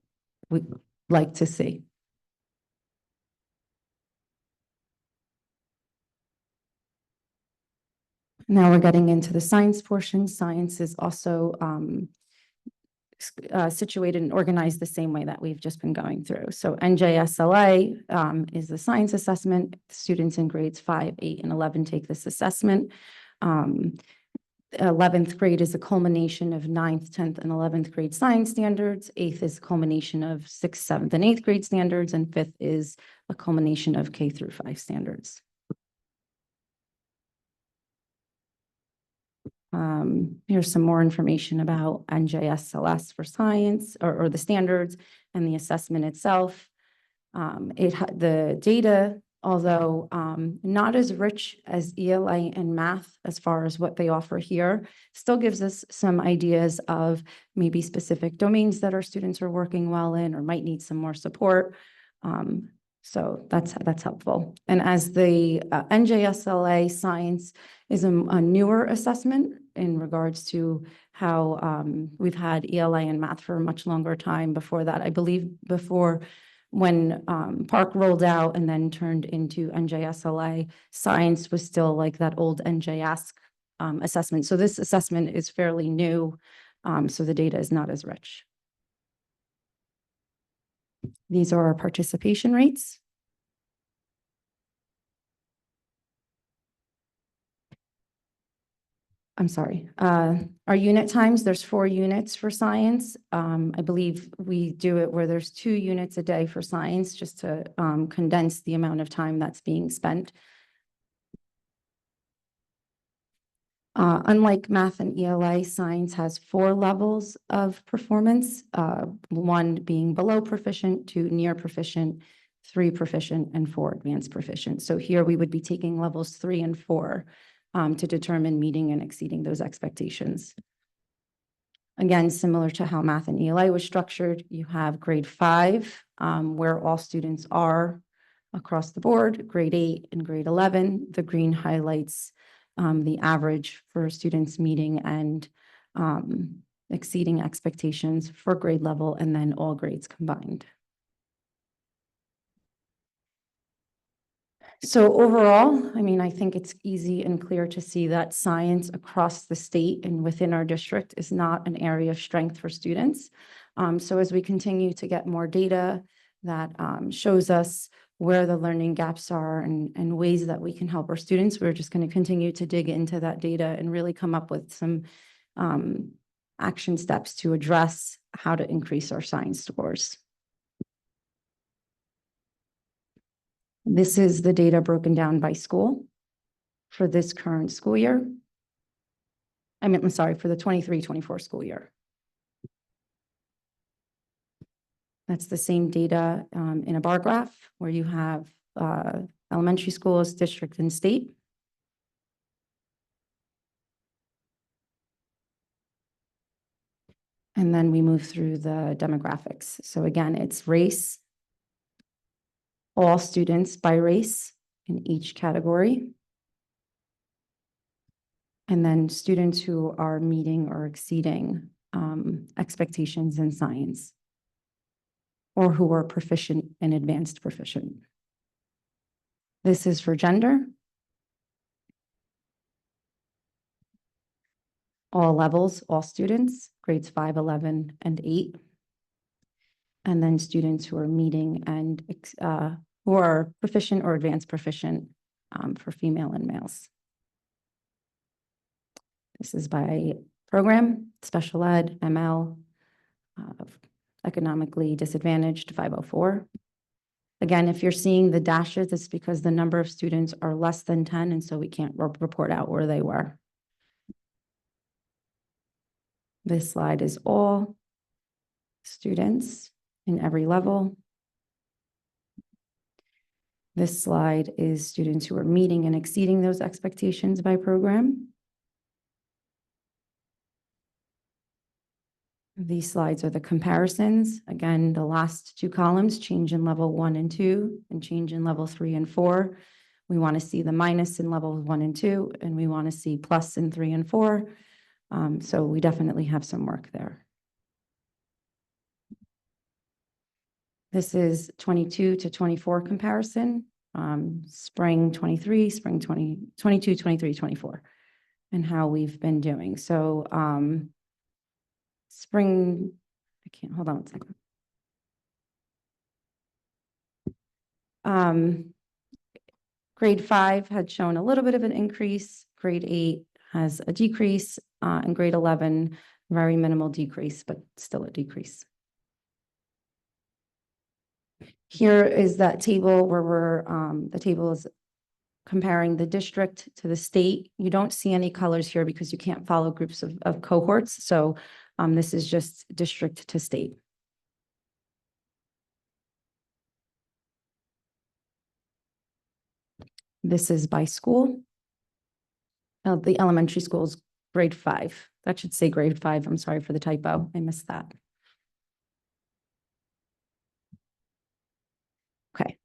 we'd like to see. Now we're getting into the science portion. Science is also situated and organized the same way that we've just been going through. So NJSLA is the science assessment. Students in grades 5, 8, and 11 take this assessment. 11th grade is a culmination of 9th, 10th, and 11th grade science standards. 8th is a culmination of 6th, 7th, and 8th grade standards. And 5th is a culmination of K through 5 standards. Here's some more information about NJSLS for science or the standards and the assessment itself. The data although not as rich as ELA and math as far as what they offer here, still gives us some ideas of maybe specific domains that our students are working well in or might need some more support. So that's helpful. And as the NJSLA science is a newer assessment in regards to how we've had ELA and math for a much longer time before that. I believe before when Park rolled out and then turned into NJSLA, science was still like that old NJASC assessment. So this assessment is fairly new, so the data is not as rich. These are our participation rates. I'm sorry, our unit times, there's 4 units for science. I believe we do it where there's 2 units a day for science, just to condense the amount of time that's being spent. Unlike math and ELA, science has 4 levels of performance, 1 being below proficient, 2 near proficient, 3 proficient, and 4 advanced proficient. So here we would be taking levels 3 and 4 to determine meeting and exceeding those expectations. Again, similar to how math and ELA was structured, you have grade 5, where all students are across the board, grade 8 and grade 11. The green highlights the average for students meeting and exceeding expectations for grade level, and then all grades combined. So overall, I mean, I think it's easy and clear to see that science across the state and within our district is not an area of strength for students. So as we continue to get more data that shows us where the learning gaps are and ways that we can help our students, we're just going to continue to dig into that data and really come up with some action steps to address how to increase our science scores. This is the data broken down by school for this current school year. I'm sorry, for the 23-24 school year. That's the same data in a bar graph where you have elementary schools, district, and state. And then we move through the demographics. So again, it's race, all students by race in each category. And then students who are meeting or exceeding expectations in science, or who are proficient and advanced proficient. This is for gender. All levels, all students, grades 5, 11, and 8. And then students who are meeting and who are proficient or advanced proficient for female and males. This is by program, special ed, ML, economically disadvantaged, 504. Again, if you're seeing the dashes, it's because the number of students are less than 10, and so we can't report out where they were. This slide is all students in every level. This slide is students who are meeting and exceeding those expectations by program. These slides are the comparisons. Again, the last 2 columns, change in level 1 and 2, and change in level 3 and 4. We want to see the minus in level 1 and 2, and we want to see plus in 3 and 4. So we definitely have some work there. This is 22 to 24 comparison, spring 23, spring 22, 23, 24, and how we've been doing. So spring, hold on a second. Grade 5 had shown a little bit of an increase. Grade 8 has a decrease, and grade 11, very minimal decrease, but still a decrease. Here is that table where the table is comparing the district to the state. You don't see any colors here because you can't follow groups of cohorts. So this is just district to state. This is by school. The elementary school is grade 5. That should say grade 5. I'm sorry for the typo. I missed that. Okay.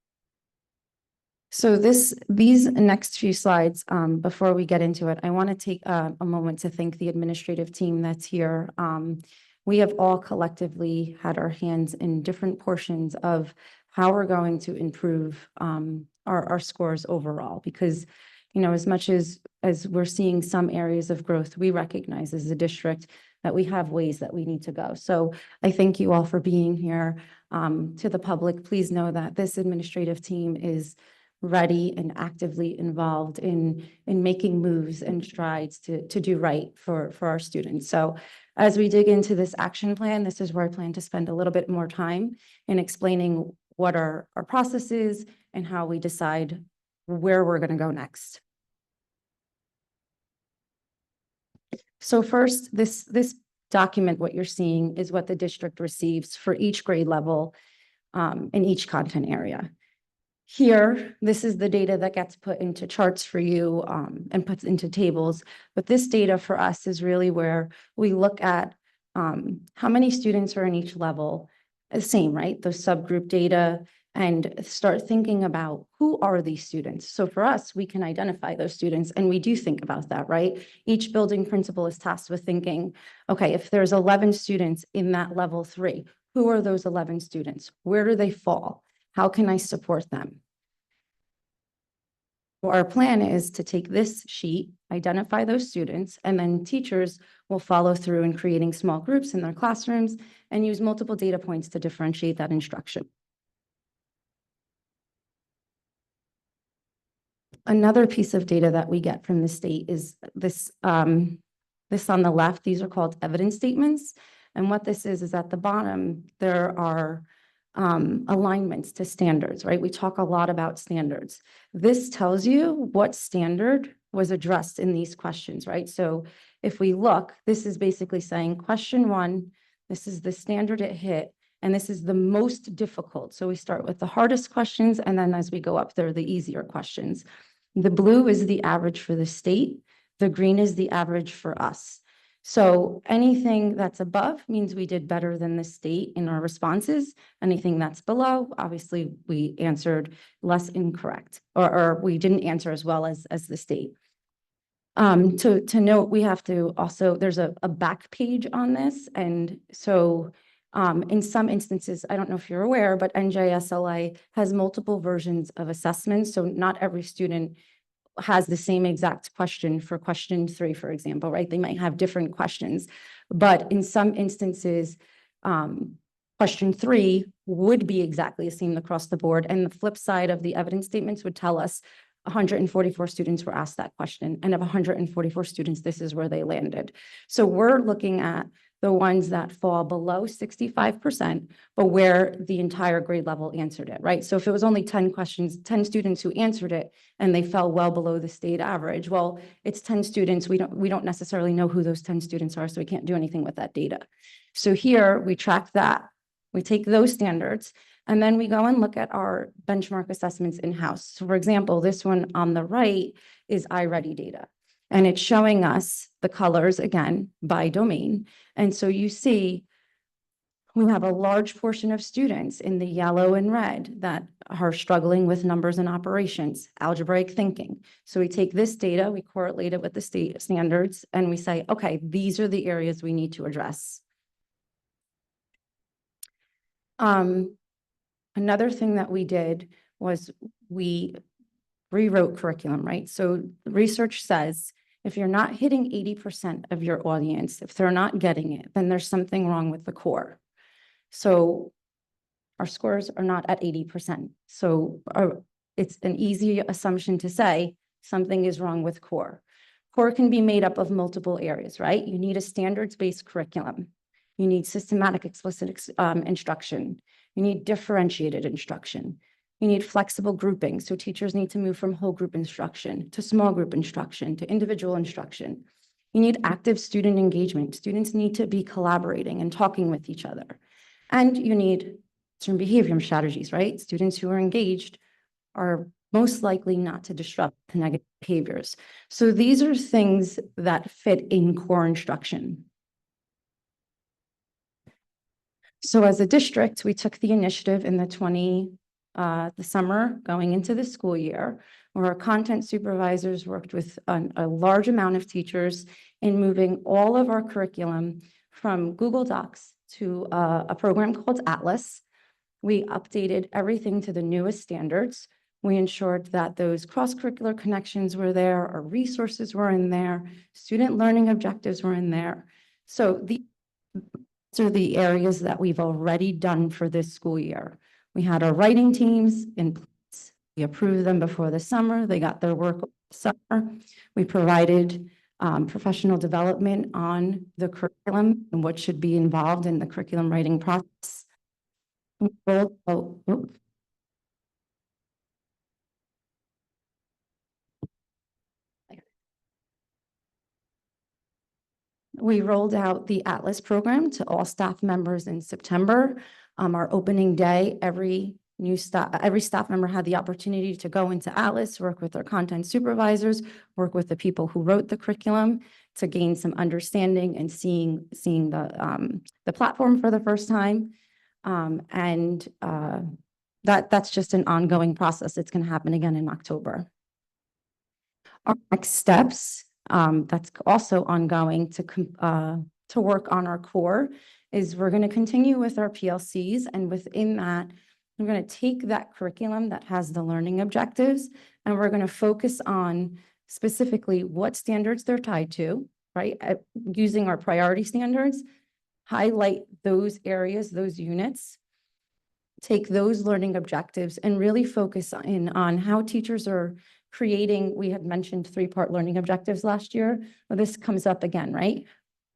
So these next few slides, before we get into it, I want to take a moment to thank the administrative team that's here. We have all collectively had our hands in different portions of how we're going to improve our scores overall, because, you know, as much as we're seeing some areas of growth, we recognize as a district that we have ways that we need to go. So I thank you all for being here. To the public, please know that this administrative team is ready and actively involved in making moves and strides to do right for our students. So as we dig into this action plan, this is where I plan to spend a little bit more time in explaining what our process is and how we decide where we're going to go next. So first, this document, what you're seeing is what the district receives for each grade level in each content area. Here, this is the data that gets put into charts for you and puts into tables. But this data for us is really where we look at how many students are in each level, same, right? Those subgroup data, and start thinking about who are these students. So for us, we can identify those students, and we do think about that, right? Each building principal is tasked with thinking, okay, if there's 11 students in that level 3, who are those 11 students? Where do they fall? How can I support them? Well, our plan is to take this sheet, identify those students, and then teachers will follow through in creating small groups in their classrooms and use multiple data points to differentiate that instruction. Another piece of data that we get from the state is this, this on the left. These are called evidence statements. And what this is at the bottom, there are alignments to standards, right? We talk a lot about standards. This tells you what standard was addressed in these questions, right? So if we look, this is basically saying question 1, this is the standard it hit, and this is the most difficult. So we start with the hardest questions, and then as we go up, they're the easier questions. The blue is the average for the state. The green is the average for us. So anything that's above means we did better than the state in our responses. Anything that's below, obviously, we answered less incorrect, or we didn't answer as well as the state. To note, we have to also, there's a back page on this. And so in some instances, I don't know if you're aware, but NJSLA has multiple versions of assessments. So not every student has the same exact question for question 3, for example, right? They might have different questions, but in some instances, question 3 would be exactly the same across the board. And the flip side of the evidence statements would tell us 144 students were asked that question. And of 144 students, this is where they landed. So we're looking at the ones that fall below 65%, but where the entire grade level answered it, right? So if it was only 10 questions, 10 students who answered it, and they fell well below the state average, well, it's 10 students. We don't necessarily know who those 10 students are, so we can't do anything with that data. So here we track that. We take those standards, and then we go and look at our benchmark assessments in-house. So for example, this one on the right is iReady data. And it's showing us the colors, again, by domain. And so you see, we have a large portion of students in the yellow and red that are struggling with numbers and operations, algebraic thinking. So we take this data, we correlate it with the state standards, and we say, okay, these are the areas we need to address. Another thing that we did was we rewrote curriculum, right? So research says if you're not hitting 80% of your audience, if they're not getting it, then there's something wrong with the core. So our scores are not at 80%. So it's an easy assumption to say something is wrong with core. Core can be made up of multiple areas, right? You need a standards-based curriculum. You need systematic explicit instruction. You need differentiated instruction. You need flexible grouping. So teachers need to move from whole group instruction to small group instruction to individual instruction. You need active student engagement. Students need to be collaborating and talking with each other. And you need certain behavior strategies, right? Students who are engaged are most likely not to disrupt the negative behaviors. So these are things that fit in core instruction. So as a district, we took the initiative in the summer going into the school year, where our content supervisors worked with a large amount of teachers in moving all of our curriculum from Google Docs to a program called Atlas. We updated everything to the newest standards. We ensured that those cross-curricular connections were there, our resources were in there, student learning objectives were in there. So these are the areas that we've already done for this school year. We had our writing teams in place. We approved them before the summer. They got their work summer. We provided professional development on the curriculum and what should be involved in the curriculum writing process. We rolled out the Atlas program to all staff members in September. Our opening day, every staff member had the opportunity to go into Atlas, work with their content supervisors, work with the people who wrote the curriculum to gain some understanding and seeing the platform for the first time. That's just an ongoing process. It's going to happen again in October. Our next steps, that's also ongoing to work on our core, is we're going to continue with our PLCs, and within that, we're going to take that curriculum that has the learning objectives, and we're going to focus on specifically what standards they're tied to, right? Using our priority standards, highlight those areas, those units, take those learning objectives and really focus in on how teachers are creating. We had mentioned 3-part learning objectives last year. Well, this comes up again, right?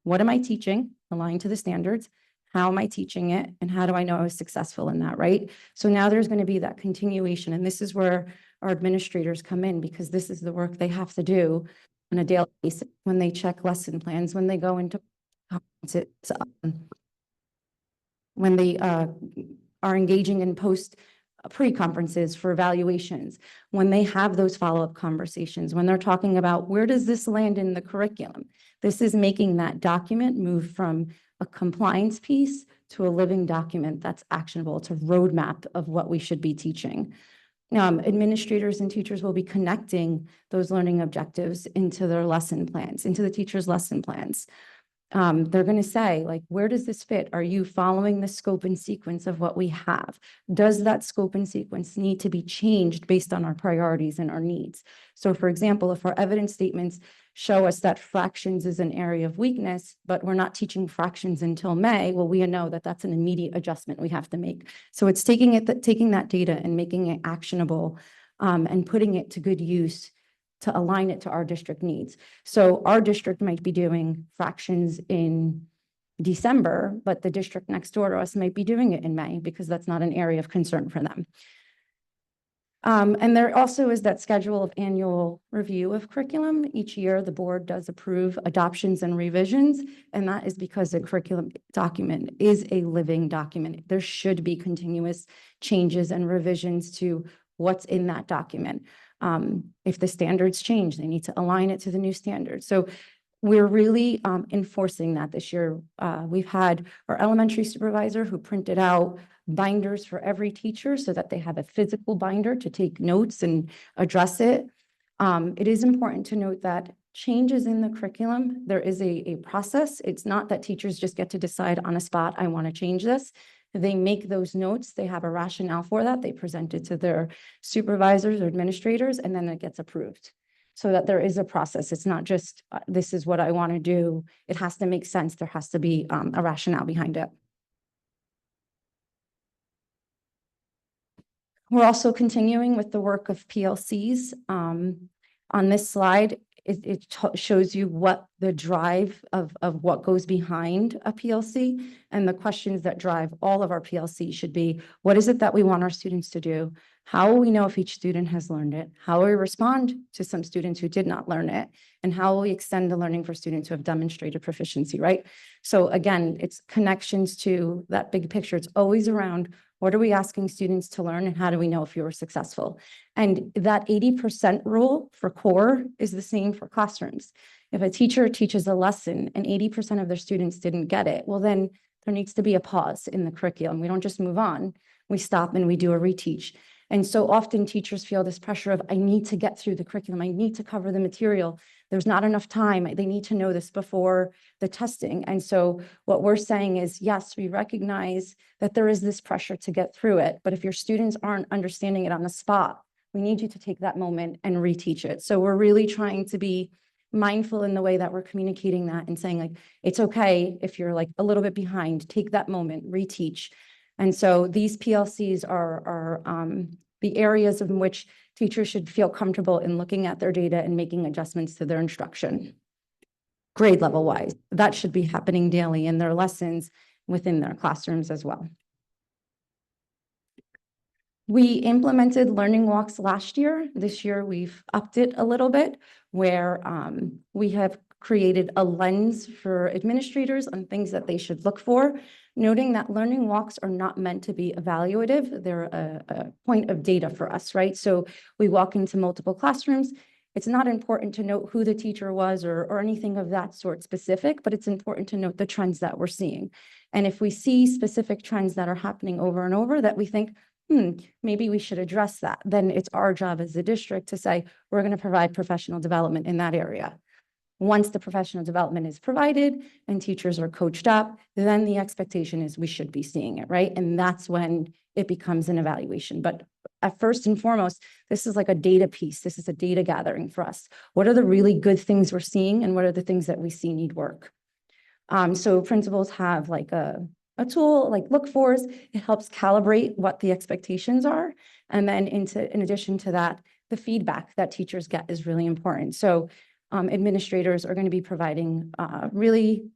What am I teaching? Aligned to the standards. How am I teaching it? And how do I know I was successful in that, right? So now there's going to be that continuation. And this is where our administrators come in, because this is the work they have to do on a daily basis when they check lesson plans, when they go into when they are engaging in pre-conferences for evaluations, when they have those follow-up conversations, when they're talking about where does this land in the curriculum. This is making that document move from a compliance piece to a living document that's actionable. It's a roadmap of what we should be teaching. Administrators and teachers will be connecting those learning objectives into their lesson plans, into the teacher's lesson plans. They're going to say, like, where does this fit? Are you following the scope and sequence of what we have? Does that scope and sequence need to be changed based on our priorities and our needs? So, for example, if our evidence statements show us that fractions is an area of weakness, but we're not teaching fractions until May, well, we know that that's an immediate adjustment we have to make. So it's taking that data and making it actionable, and putting it to good use to align it to our district needs. So our district might be doing fractions in December, but the district next door to us might be doing it in May, because that's not an area of concern for them. And there also is that schedule of annual review of curriculum. Each year, the board does approve adoptions and revisions, and that is because the curriculum document is a living document. There should be continuous changes and revisions to what's in that document. If the standards change, they need to align it to the new standards. So we're really enforcing that this year. We've had our elementary supervisor who printed out binders for every teacher so that they have a physical binder to take notes and address it. It is important to note that changes in the curriculum, there is a process. It's not that teachers just get to decide on a spot, I want to change this. They make those notes, they have a rationale for that, they present it to their supervisors or administrators, and then it gets approved. So that there is a process. It's not just, this is what I want to do. It has to make sense. There has to be a rationale behind it. We're also continuing with the work of PLCs. On this slide, it shows you what the drive of what goes behind a PLC, and the questions that drive all of our PLC should be, what is it that we want our students to do? How will we know if each student has learned it? How will we respond to some students who did not learn it? And how will we extend the learning for students who have demonstrated proficiency, right? So again, it's connections to that big picture. It's always around what are we asking students to learn and how do we know if you were successful? And that 80% rule for core is the same for classrooms. If a teacher teaches a lesson and 80% of their students didn't get it, well, then there needs to be a pause in the curriculum. We don't just move on. We stop and we do a reteach. And so often teachers feel this pressure of, I need to get through the curriculum. I need to cover the material. There's not enough time. They need to know this before the testing. And so what we're saying is, yes, we recognize that there is this pressure to get through it. But if your students aren't understanding it on the spot, we need you to take that moment and reteach it. So we're really trying to be mindful in the way that we're communicating that and saying, like, it's okay if you're like a little bit behind, take that moment, reteach. And so these PLCs are the areas in which teachers should feel comfortable in looking at their data and making adjustments to their instruction. Grade level wise, that should be happening daily in their lessons within their classrooms as well. We implemented learning walks last year. This year, we've upped it a little bit, where we have created a lens for administrators on things that they should look for, noting that learning walks are not meant to be evaluative. They're a point of data for us, right? So we walk into multiple classrooms. It's not important to note who the teacher was or anything of that sort specific, but it's important to note the trends that we're seeing. And if we see specific trends that are happening over and over that we think, maybe we should address that, then it's our job as a district to say, we're going to provide professional development in that area. Once the professional development is provided and teachers are coached up, then the expectation is we should be seeing it, right? And that's when it becomes an evaluation. But at first and foremost, this is like a data piece. This is a data gathering for us. What are the really good things we're seeing and what are the things that we see need work? So principals have like a tool like look-fors. It helps calibrate what the expectations are. And then in addition to that, the feedback that teachers get is really important. So administrators are going to be providing really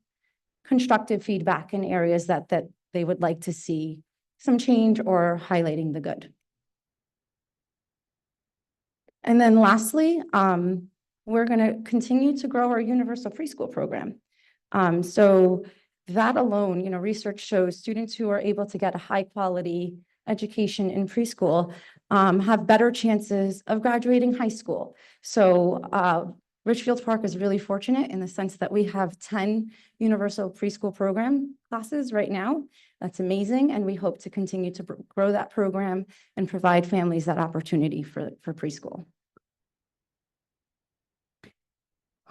constructive feedback in areas that they would like to see some change or highlighting the good. And then lastly, we're going to continue to grow our universal preschool program. So that alone, research shows students who are able to get a high quality education in preschool have better chances of graduating high school. So Richfield Park is really fortunate in the sense that we have 10 universal preschool program classes right now. That's amazing. And we hope to continue to grow that program and provide families that opportunity for preschool.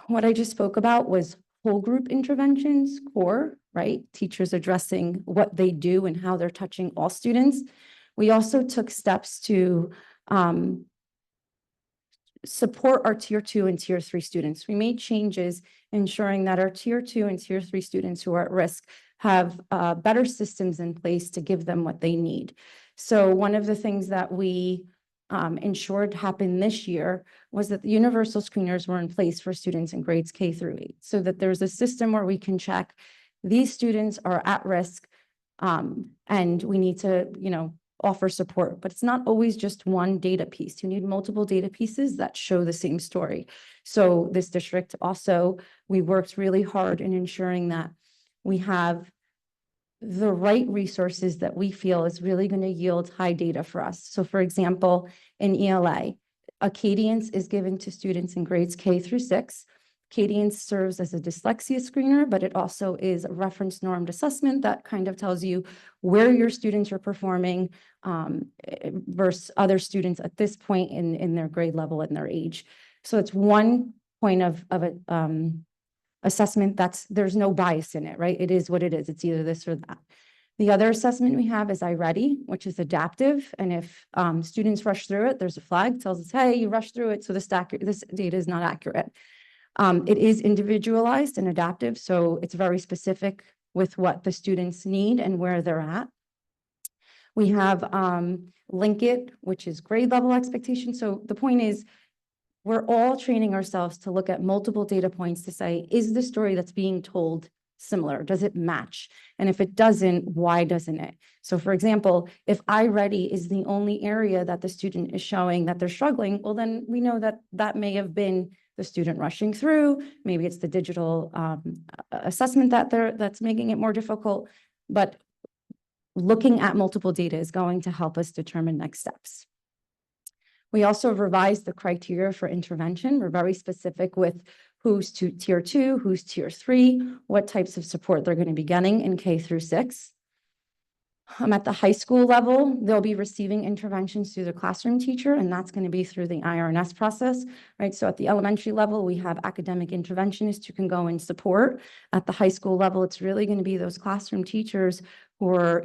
What I just spoke about was whole group interventions, core, right? Teachers addressing what they do and how they're touching all students. We also took steps to support our tier 2 and tier 3 students. We made changes ensuring that our tier 2 and tier 3 students who are at risk have better systems in place to give them what they need. So one of the things that we ensured happened this year was that the universal screeners were in place for students in grades K through 8, so that there's a system where we can check these students are at risk and we need to, offer support, but it's not always just one data piece. You need multiple data pieces that show the same story. So this district also, we worked really hard in ensuring that we have the right resources that we feel is really going to yield high data for us. So for example, in ELA, a cadence is given to students in grades K through 6. Cadence serves as a dyslexia screener, but it also is a reference normed assessment that kind of tells you where your students are performing versus other students at this point in their grade level and their age. So it's one point of assessment there's no bias in it, right? It is what it is. It's either this or that. The other assessment we have is iReady, which is adaptive. And if students rush through it, there's a flag tells us, hey, you rushed through it, so this data is not accurate. It is individualized and adaptive, so it's very specific with what the students need and where they're at. We have Link It, which is grade level expectation. So the point is, we're all training ourselves to look at multiple data points to say, is the story that's being told similar? Does it match? And if it doesn't, why doesn't it? So for example, if iReady is the only area that the student is showing that they're struggling, well, then we know that that may have been the student rushing through. Maybe it's the digital assessment that's making it more difficult. But looking at multiple data is going to help us determine next steps. We also revised the criteria for intervention. We're very specific with who's to tier 2, who's tier 3, what types of support they're going to be getting in K through 6. At the high school level, they'll be receiving interventions through the classroom teacher, and that's going to be through the IRNS process, right? So at the elementary level, we have academic interventionists who can go and support. At the high school level, it's really going to be those classroom teachers who are,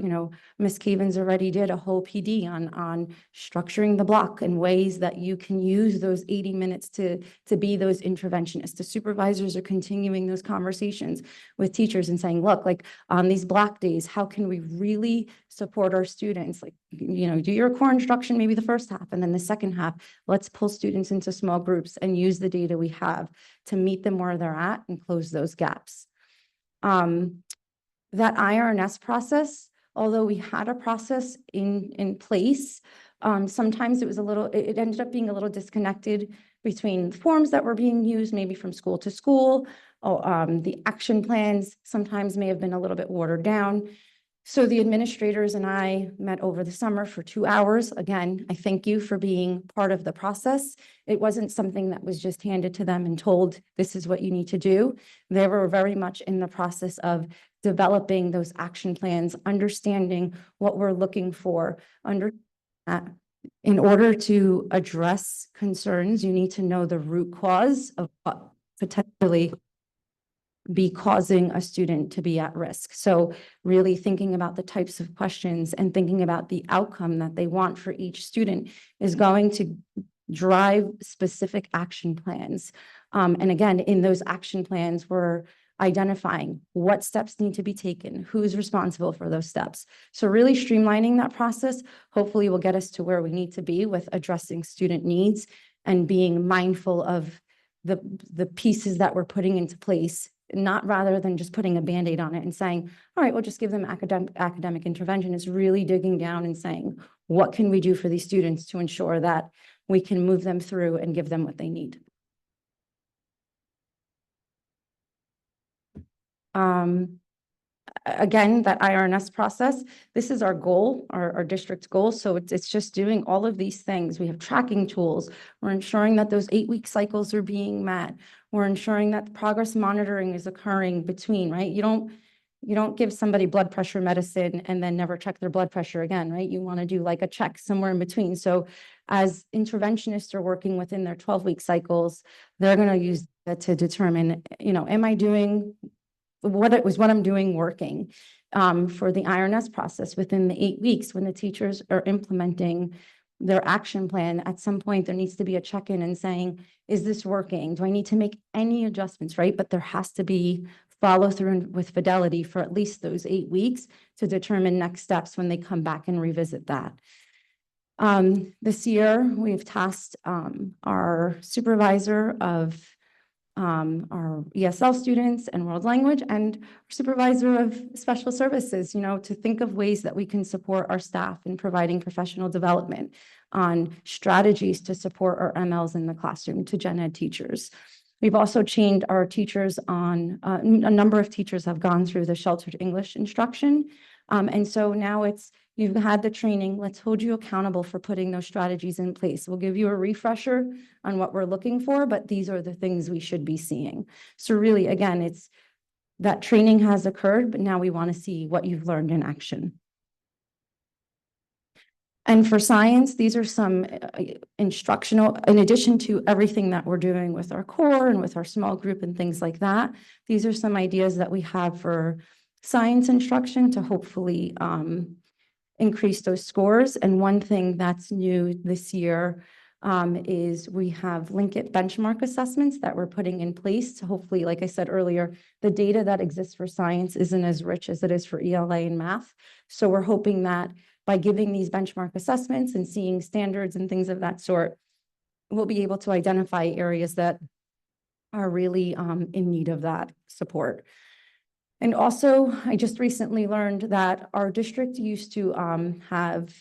Ms. Cavens already did a whole PD on structuring the block and ways that you can use those 80 minutes to be those interventionists. The supervisors are continuing those conversations with teachers and saying, look, like on these block days, how can we really support our students? Like, do your core instruction, maybe the first half, and then the second half, let's pull students into small groups and use the data we have to meet them where they're at and close those gaps. That IRNS process, although we had a process in place, sometimes it ended up being a little disconnected between forms that were being used, maybe from school to school. The action plans sometimes may have been a little bit watered down. So the administrators and I met over the summer for 2 hours. Again, I thank you for being part of the process. It wasn't something that was just handed to them and told, this is what you need to do. They were very much in the process of developing those action plans, understanding what we're looking for. In order to address concerns, you need to know the root cause of what potentially be causing a student to be at risk. So really thinking about the types of questions and thinking about the outcome that they want for each student is going to drive specific action plans. And again, in those action plans, we're identifying what steps need to be taken, who's responsible for those steps. So really streamlining that process, hopefully will get us to where we need to be with addressing student needs and being mindful of the pieces that we're putting into place, not rather than just putting a Band-Aid on it and saying, all right, we'll just give them academic intervention. Is really digging down and saying, what can we do for these students to ensure that we can move them through and give them what they need? Again, that IRNS process, this is our goal, our district's goal. So it's just doing all of these things. We have tracking tools. We're ensuring that those 8-week cycles are being met. We're ensuring that progress monitoring is occurring between, right? You don't give somebody blood pressure medicine and then never check their blood pressure again, right? You want to do like a check somewhere in between. So as interventionists are working within their 12-week cycles, they're going to use that to determine, am I doing what I'm doing working? For the IRNS process within the 8 weeks, when the teachers are implementing their action plan, at some point there needs to be a check-in and saying, is this working? Do I need to make any adjustments, right? But there has to be follow through with fidelity for at least those 8 weeks to determine next steps when they come back and revisit that. This year, we've tasked our supervisor of our ESL students and world language and our supervisor of special services, to think of ways that we can support our staff in providing professional development on strategies to support our MLs in the classroom to gen ed teachers. We've also trained our teachers on, a number of teachers have gone through the sheltered English instruction. And so now you've had the training, let's hold you accountable for putting those strategies in place. We'll give you a refresher on what we're looking for, but these are the things we should be seeing. So really, again, it's that training has occurred, but now we want to see what you've learned in action. And for science, these are some instructional, in addition to everything that we're doing with our core and with our small group and things like that, these are some ideas that we have for science instruction to hopefully increase those scores. And one thing that's new this year is we have Linkit benchmark assessments that we're putting in place to hopefully, like I said earlier, the data that exists for science isn't as rich as it is for ELA and math. So we're hoping that by giving these benchmark assessments and seeing standards and things of that sort, we'll be able to identify areas that are really in need of that support. And also, I just recently learned that our district used to have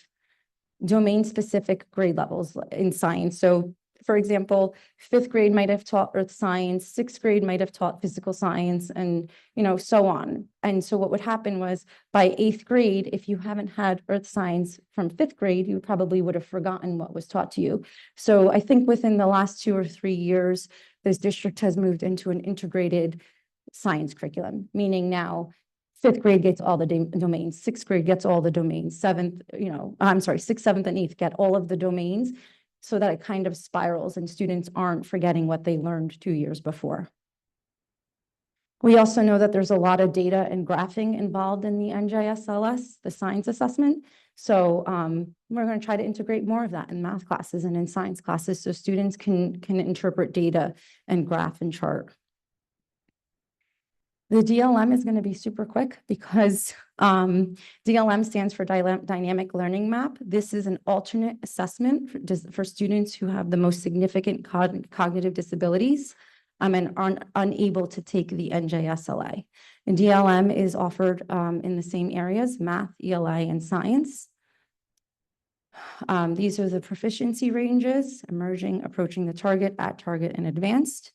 domain-specific grade levels in science. So, for example, fifth grade might have taught earth science, sixth grade might have taught physical science, and so on. And so what would happen was by eighth grade, if you haven't had earth science from fifth grade, you probably would have forgotten what was taught to you. So I think within the last 2 or 3 years, this district has moved into an integrated science curriculum, meaning now fifth grade gets all the domains, sixth grade gets all the domains, sixth, seventh, and eighth get all of the domains, so that it kind of spirals and students aren't forgetting what they learned 2 years before. We also know that there's a lot of data and graphing involved in the NJSLS, the science assessment. So we're going to try to integrate more of that in math classes and in science classes so students can interpret data and graph and chart. The DLM is going to be super quick because DLM stands for Dynamic Learning Map. This is an alternate assessment for students who have the most significant cognitive disabilities and are unable to take the NJSLA. And DLM is offered in the same areas, math, ELA, and science. These are the proficiency ranges: emerging, approaching the target, at target, and advanced.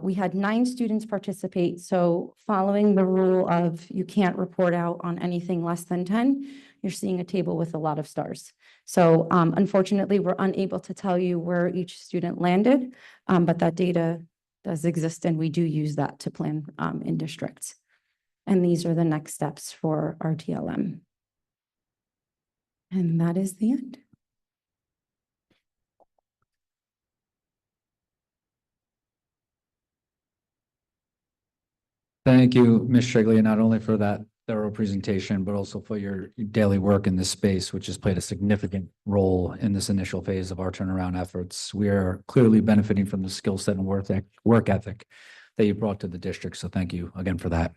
We had 9 students participate. So following the rule of you can't report out on anything less than 10, you're seeing a table with a lot of stars. So unfortunately, we're unable to tell you where each student landed, but that data does exist and we do use that to plan in districts. And these are the next steps for our DLM. And that is the end. Thank you, Ms. Triglia, not only for that thorough presentation, but also for your daily work in this space, which has played a significant role in this initial phase of our turnaround efforts. We are clearly benefiting from the skill set and work ethic that you brought to the district. So thank you again for that.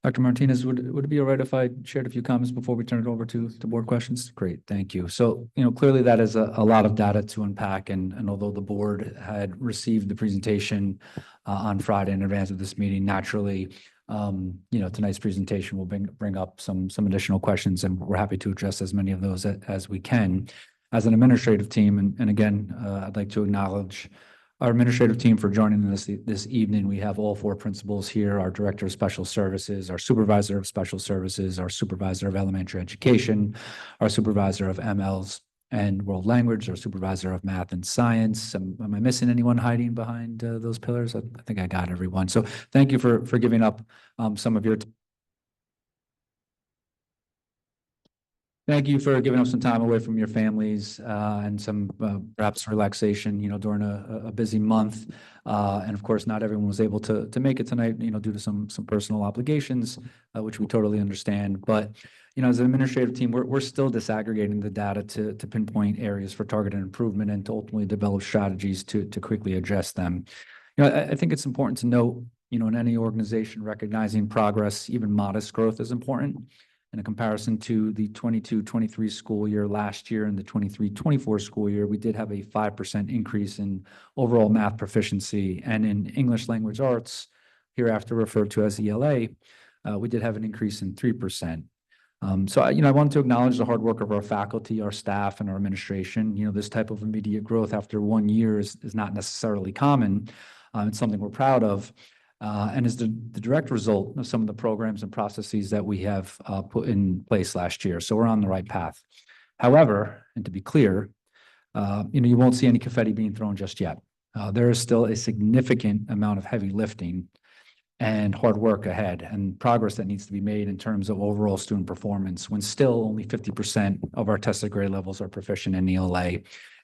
Dr. Martinez, would it be all right if I shared a few comments before we turn it over to board questions? Great, thank you. So, clearly that is a lot of data to unpack. And although the board had received the presentation on Friday in advance of this meeting, naturally, tonight's presentation will bring up some additional questions, and we're happy to address as many of those as we can. As an administrative team, and again, I'd like to acknowledge our administrative team for joining us this evening. We have all 4 principals here: our Director of Special Services, our Supervisor of Special Services, our Supervisor of Elementary Education, our Supervisor of MLs and World Language, our Supervisor of Math and Science. Am I missing anyone hiding behind those pillars? I think I got everyone. So thank you for giving up some of your time. Thank you for giving up some time away from your families and some perhaps relaxation, during a busy month. And of course, not everyone was able to make it tonight, due to some personal obligations, which we totally understand. But, as an administrative team, we're still disaggregating the data to pinpoint areas for targeted improvement and to ultimately develop strategies to quickly address them. I think it's important to note, in any organization, recognizing progress, even modest growth, is important. In a comparison to the 22-23 school year last year and the 23-24 school year, we did have a 5% increase in overall math proficiency. And in English language arts, hereafter referred to as ELA, we did have an increase in 3%. So I wanted to acknowledge the hard work of our faculty, our staff, and our administration. This type of immediate growth after 1 year is not necessarily common. It's something we're proud of. And is the direct result of some of the programs and processes that we have put in place last year. So we're on the right path. However, and to be clear, you won't see any confetti being thrown just yet. There is still a significant amount of heavy lifting and hard work ahead, and progress that needs to be made in terms of overall student performance, when still only 50% of our tested grade levels are proficient in ELA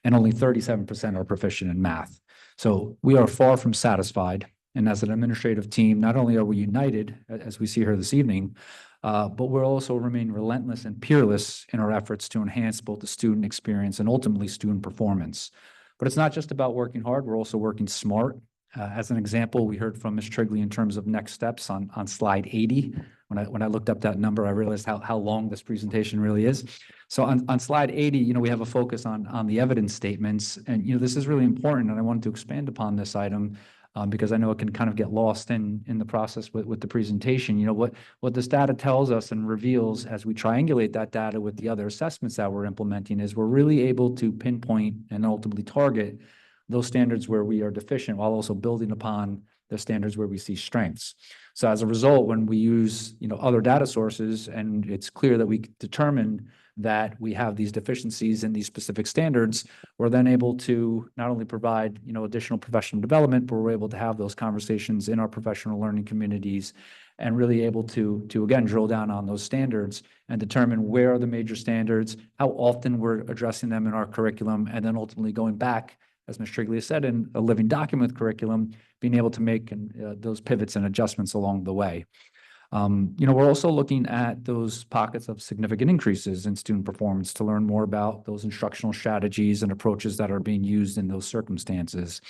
and only 37% are proficient in math. So we are far from satisfied. And as an administrative team, not only are we united, as we see here this evening, but we'll also remain relentless and peerless in our efforts to enhance both the student experience and ultimately student performance. But it's not just about working hard, we're also working smart. As an example, we heard from Ms. Triglia in terms of next steps on slide 80. When I looked up that number, I realized how long this presentation really is. So on slide 80, we have a focus on the evidence statements. And, this is really important, and I wanted to expand upon this item. because I know it can kind of get lost in the process with the presentation. You know, what this data tells us and reveals as we triangulate that data with the other assessments that we're implementing is we're really able to pinpoint and ultimately target those standards where we are deficient while also building upon the standards where we see strengths. So as a result, when we use, you know, other data sources and it's clear that we determine that we have these deficiencies in these specific standards, we're then able to not only provide, you know, additional professional development, but we're able to have those conversations in our professional learning communities and really able to again, drill down on those standards and determine where are the major standards, how often we're addressing them in our curriculum, and then ultimately going back, as Ms. Triglia said, in a living document curriculum, being able to make those pivots and adjustments along the way. You know, we're also looking at those pockets of significant increases in student performance to learn more about those instructional strategies and approaches that are being used in those circumstances.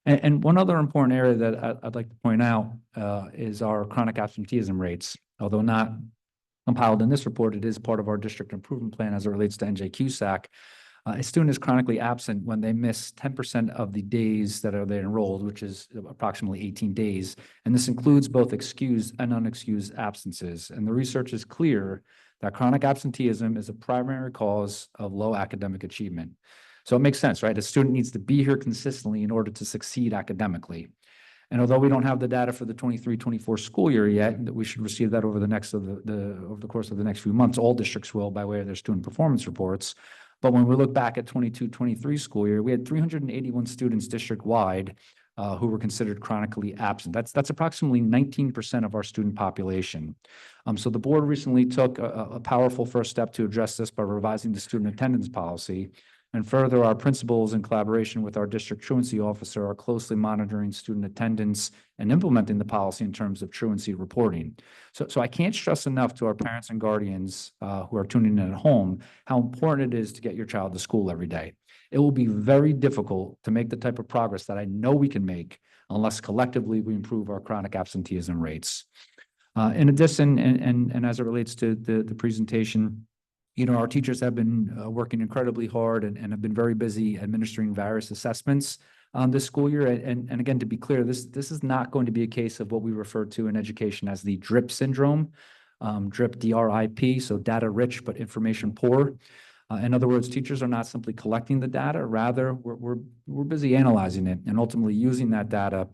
And one other important area that I'd like to point out is our chronic absenteeism rates. Although not compiled in this report, it is part of our district improvement plan as it relates to NJQSAC. A student is chronically absent when they miss 10% of the days that are they enrolled, which is approximately 18 days. And this includes both excused and unexcused absences. And the research is clear that chronic absenteeism is a primary cause of low academic achievement. So it makes sense, right? A student needs to be here consistently in order to succeed academically. And although we don't have the data for the 23-24 school year yet, that we should receive that over the course of the next few months, all districts will by way of their student performance reports. But when we look back at 22-23 school year, we had 381 students district-wide who were considered chronically absent. That's approximately 19% of our student population. So the board recently took a powerful first step to address this by revising the student attendance policy. And further, our principals in collaboration with our district truancy officer are closely monitoring student attendance and implementing the policy in terms of truancy reporting. So I can't stress enough to our parents and guardians who are tuning in at home how important it is to get your child to school every day. It will be very difficult to make the type of progress that I know we can make unless collectively we improve our chronic absenteeism rates. In addition, and as it relates to the presentation, you know, our teachers have been working incredibly hard and have been very busy administering various assessments this school year. And again, to be clear, this is not going to be a case of what we refer to in education as the DRIP syndrome, DRIP, D-R-I-P, so data rich but information poor. In other words, teachers are not simply collecting the data, rather we're busy analyzing it and ultimately using that data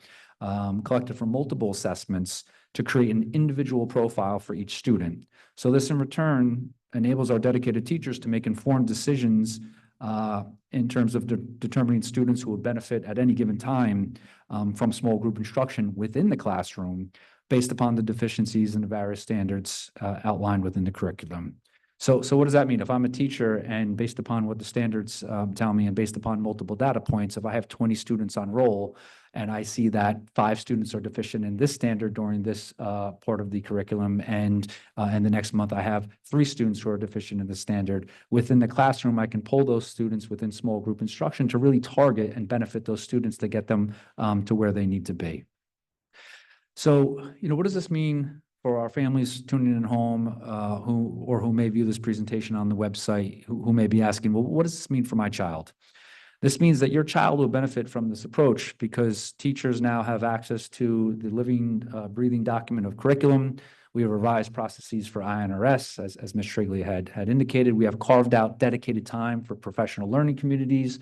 collected from multiple assessments to create an individual profile for each student. So this in return enables our dedicated teachers to make informed decisions in terms of determining students who will benefit at any given time from small group instruction within the classroom based upon the deficiencies and the various standards outlined within the curriculum. So what does that mean? If I'm a teacher and based upon what the standards tell me and based upon multiple data points, if I have 20 students on roll and I see that 5 students are deficient in this standard during this part of the curriculum and the next month I have 3 students who are deficient in the standard, within the classroom I can pull those students within small group instruction to really target and benefit those students to get them to where they need to be. So, you know, what does this mean for our families tuning in at home who may view this presentation on the website, who may be asking, well, what does this mean for my child? This means that your child will benefit from this approach because teachers now have access to the living, breathing document of curriculum. We have revised processes for INRS, as Ms. Triglia had indicated. We have carved out dedicated time for professional learning communities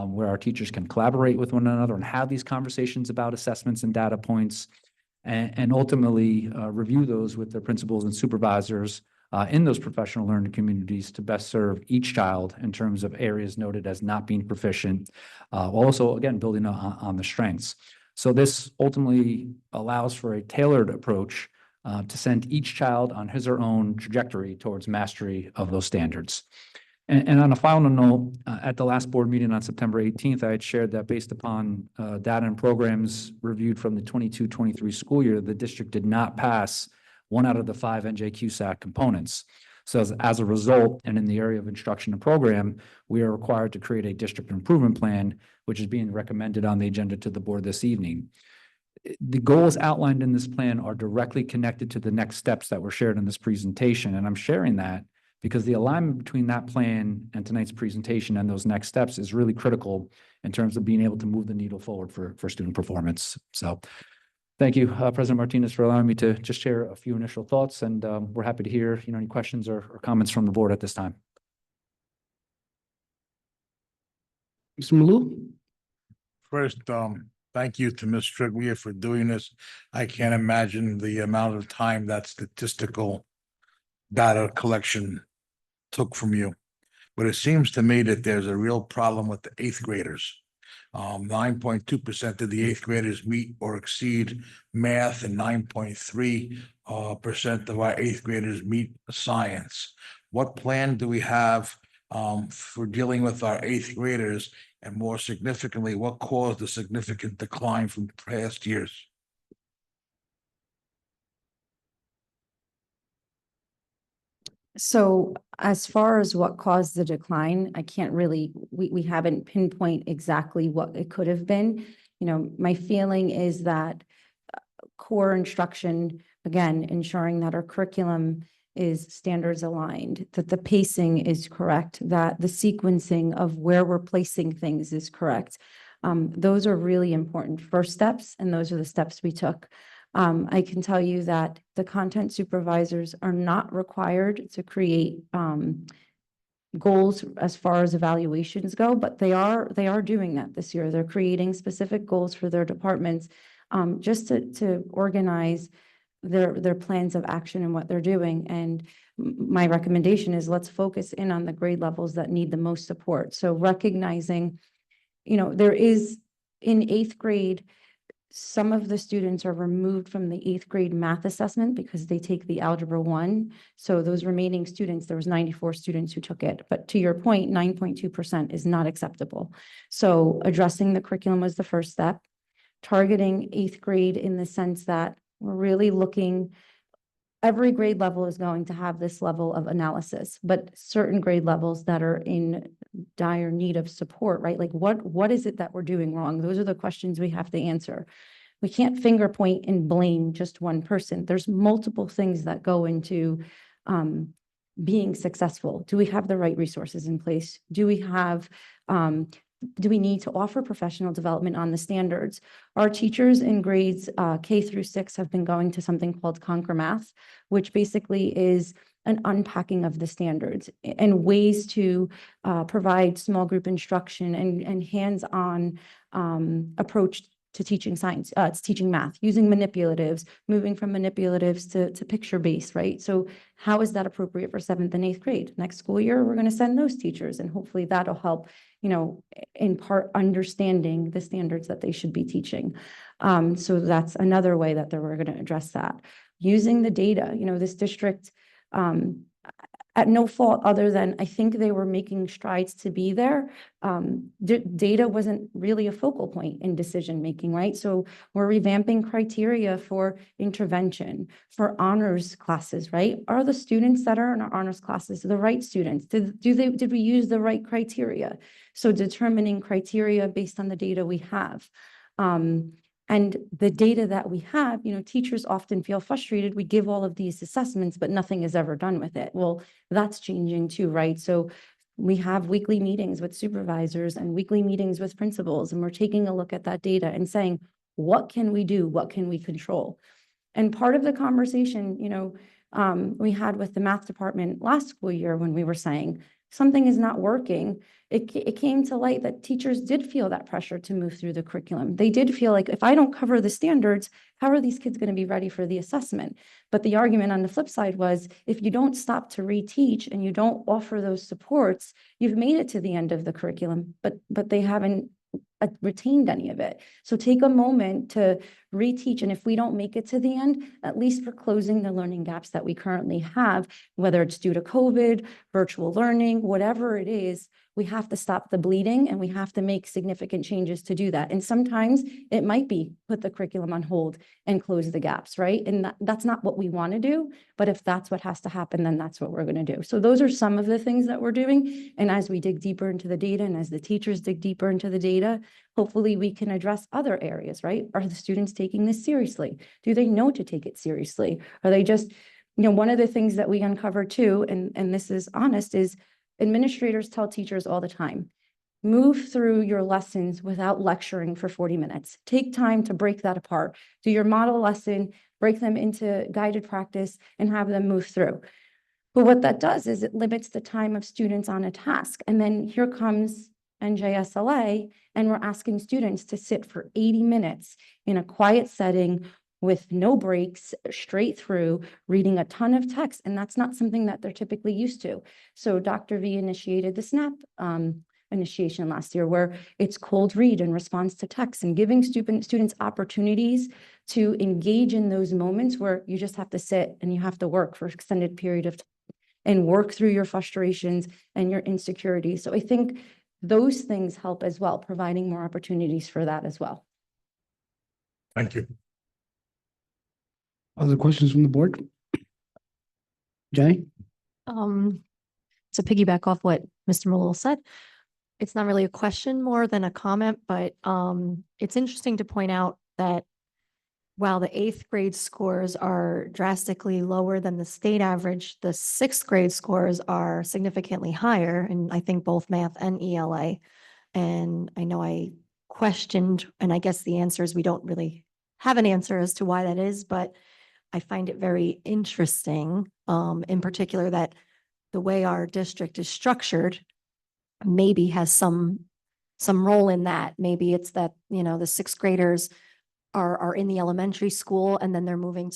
where our teachers can collaborate with one another and have these conversations about assessments and data points. And ultimately review those with their principals and supervisors in those professional learning communities to best serve each child in terms of areas noted as not being proficient, also, again, building on the strengths. So this ultimately allows for a tailored approach to send each child on his or her own trajectory towards mastery of those standards. And on a final note, at the last board meeting on September 18th, I had shared that based upon data and programs reviewed from the 22-23 school year, the district did not pass 1 out of the 5 NJQSAC components. So as a result, and in the area of instruction and program, we are required to create a district improvement plan, which is being recommended on the agenda to the board this evening. The goals outlined in this plan are directly connected to the next steps that were shared in this presentation, and I'm sharing that because the alignment between that plan and tonight's presentation and those next steps is really critical in terms of being able to move the needle forward for student performance. So thank you, President Martinez, for allowing me to just share a few initial thoughts, and we're happy to hear, any questions or comments from the board at this time. Mr. Malou? First, thank you to Ms. Triglia for doing this. I can't imagine the amount of time that statistical data collection took from you. But it seems to me that there's a real problem with the eighth graders. 9.2% of the eighth graders meet or exceed math, and 9.3% of our eighth graders meet science. What plan do we have for dealing with our eighth graders? And more significantly, what caused the significant decline from past years? So as far as what caused the decline, I can't really, we haven't pinpoint exactly what it could have been. My feeling is that core instruction, again, ensuring that our curriculum is standards aligned, that the pacing is correct, that the sequencing of where we're placing things is correct. Those are really important first steps, and those are the steps we took. I can tell you that the content supervisors are not required to create goals as far as evaluations go, but they are doing that this year. They're creating specific goals for their departments just to organize their plans of action and what they're doing. And my recommendation is let's focus in on the grade levels that need the most support. So recognizing, there is in eighth grade, some of the students are removed from the eighth grade math assessment because they take the Algebra 1. So those remaining students, there was 94 students who took it. But to your point, 9.2% is not acceptable. So addressing the curriculum was the first step. Targeting eighth grade in the sense that we're really looking, every grade level is going to have this level of analysis, but certain grade levels that are in dire need of support, right? Like what is it that we're doing wrong? Those are the questions we have to answer. We can't finger point and blame just one person. There's multiple things that go into being successful. Do we have the right resources in place? Do we have do we need to offer professional development on the standards? Our teachers in grades K through 6 have been going to something called Conquer Math, which basically is an unpacking of the standards and ways to provide small group instruction and hands-on approach to teaching science, it's teaching math, using manipulatives, moving from manipulatives to picture-based, right? So how is that appropriate for 7th and 8th grade? Next school year, we're going to send those teachers, and hopefully that'll help, in part understanding the standards that they should be teaching. So that's another way that we're going to address that. Using the data, this district, at no fault other than I think they were making strides to be there. Data wasn't really a focal point in decision making, right? So we're revamping criteria for intervention, for honors classes, right? Are the students that are in our honors classes the right students? Did we use the right criteria? So determining criteria based on the data we have. And the data that we have, teachers often feel frustrated. We give all of these assessments, but nothing is ever done with it. Well, that's changing too, right? So we have weekly meetings with supervisors and weekly meetings with principals, and we're taking a look at that data and saying, what can we do? What can we control? And part of the conversation, we had with the math department last school year when we were saying something is not working, it came to light that teachers did feel that pressure to move through the curriculum. They did feel like, if I don't cover the standards, how are these kids going to be ready for the assessment? But the argument on the flip side was, if you don't stop to reteach and you don't offer those supports, you've made it to the end of the curriculum, but they haven't retained any of it. So take a moment to reteach. And if we don't make it to the end, at least we're closing the learning gaps that we currently have, whether it's due to COVID, virtual learning, whatever it is. We have to stop the bleeding, and we have to make significant changes to do that. And sometimes it might be put the curriculum on hold and close the gaps, right? And that's not what we want to do. But if that's what has to happen, then that's what we're going to do. So those are some of the things that we're doing. And as we dig deeper into the data, and as the teachers dig deeper into the data, hopefully we can address other areas, right? Are the students taking this seriously? Do they know to take it seriously? Are they just One of the things that we uncover too, and this is honest, is administrators tell teachers all the time, move through your lessons without lecturing for 40 minutes. Take time to break that apart. Do your model lesson, break them into guided practice, and have them move through. But what that does is it limits the time of students on a task. And then here comes NJSLA, and we're asking students to sit for 80 minutes in a quiet setting with no breaks, straight through, reading a ton of text. And that's not something that they're typically used to. So Dr. V initiated the SNAP initiation last year, where it's cold read in response to text, and giving students opportunities to engage in those moments where you just have to sit and you have to work for an extended period of time and work through your frustrations and your insecurities. So I think those things help as well, providing more opportunities for that as well. Thank you. Other questions from the board? Jenny? To piggyback off what Mr. Malol said, it's not really a question more than a comment, but it's interesting to point out that while the 8th grade scores are drastically lower than the state average, the 6th grade scores are significantly higher, and I think both math and ELA. And I know I questioned, and I guess the answer is we don't really have an answer as to why that is, but I find it very interesting, in particular, that the way our district is structured maybe has some role in that. Maybe it's that, the 6th graders are in the elementary school and then they're moving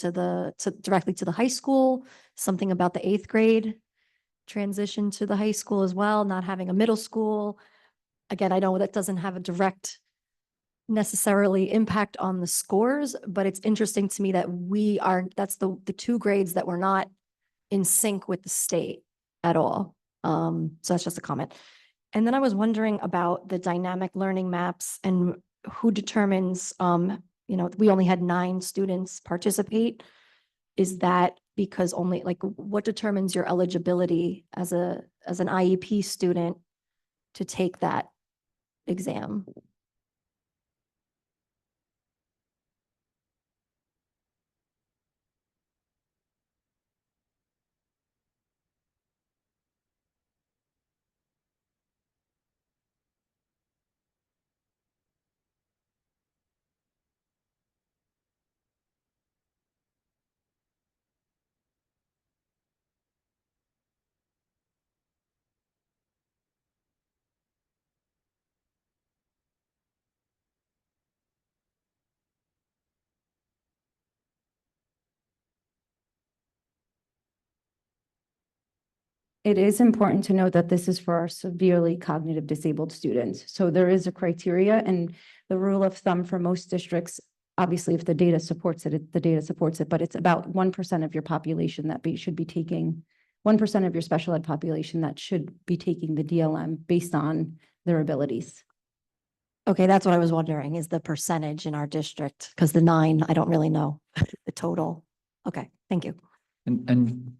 directly to the high school. Something about the 8th grade transition to the high school as well, not having a middle school. Again, I know that doesn't have a direct necessarily impact on the scores, but it's interesting to me that that's the 2 grades that were not in sync with the state at all. So that's just a comment. And then I was wondering about the dynamic learning maps and who determines, we only had 9 students participate. Is that because only, what determines your eligibility as an IEP student to take that exam? It is important to note that this is for our severely cognitive disabled students. So there is a criteria, and the rule of thumb for most districts, obviously, if the data supports it, the data supports it, but it's about 1% of your population that should be taking, 1% of your special ed population that should be taking the DLM based on their abilities. Okay, that's what I was wondering, is the percentage in our district, because the 9, I don't really know the total. Okay, thank you. And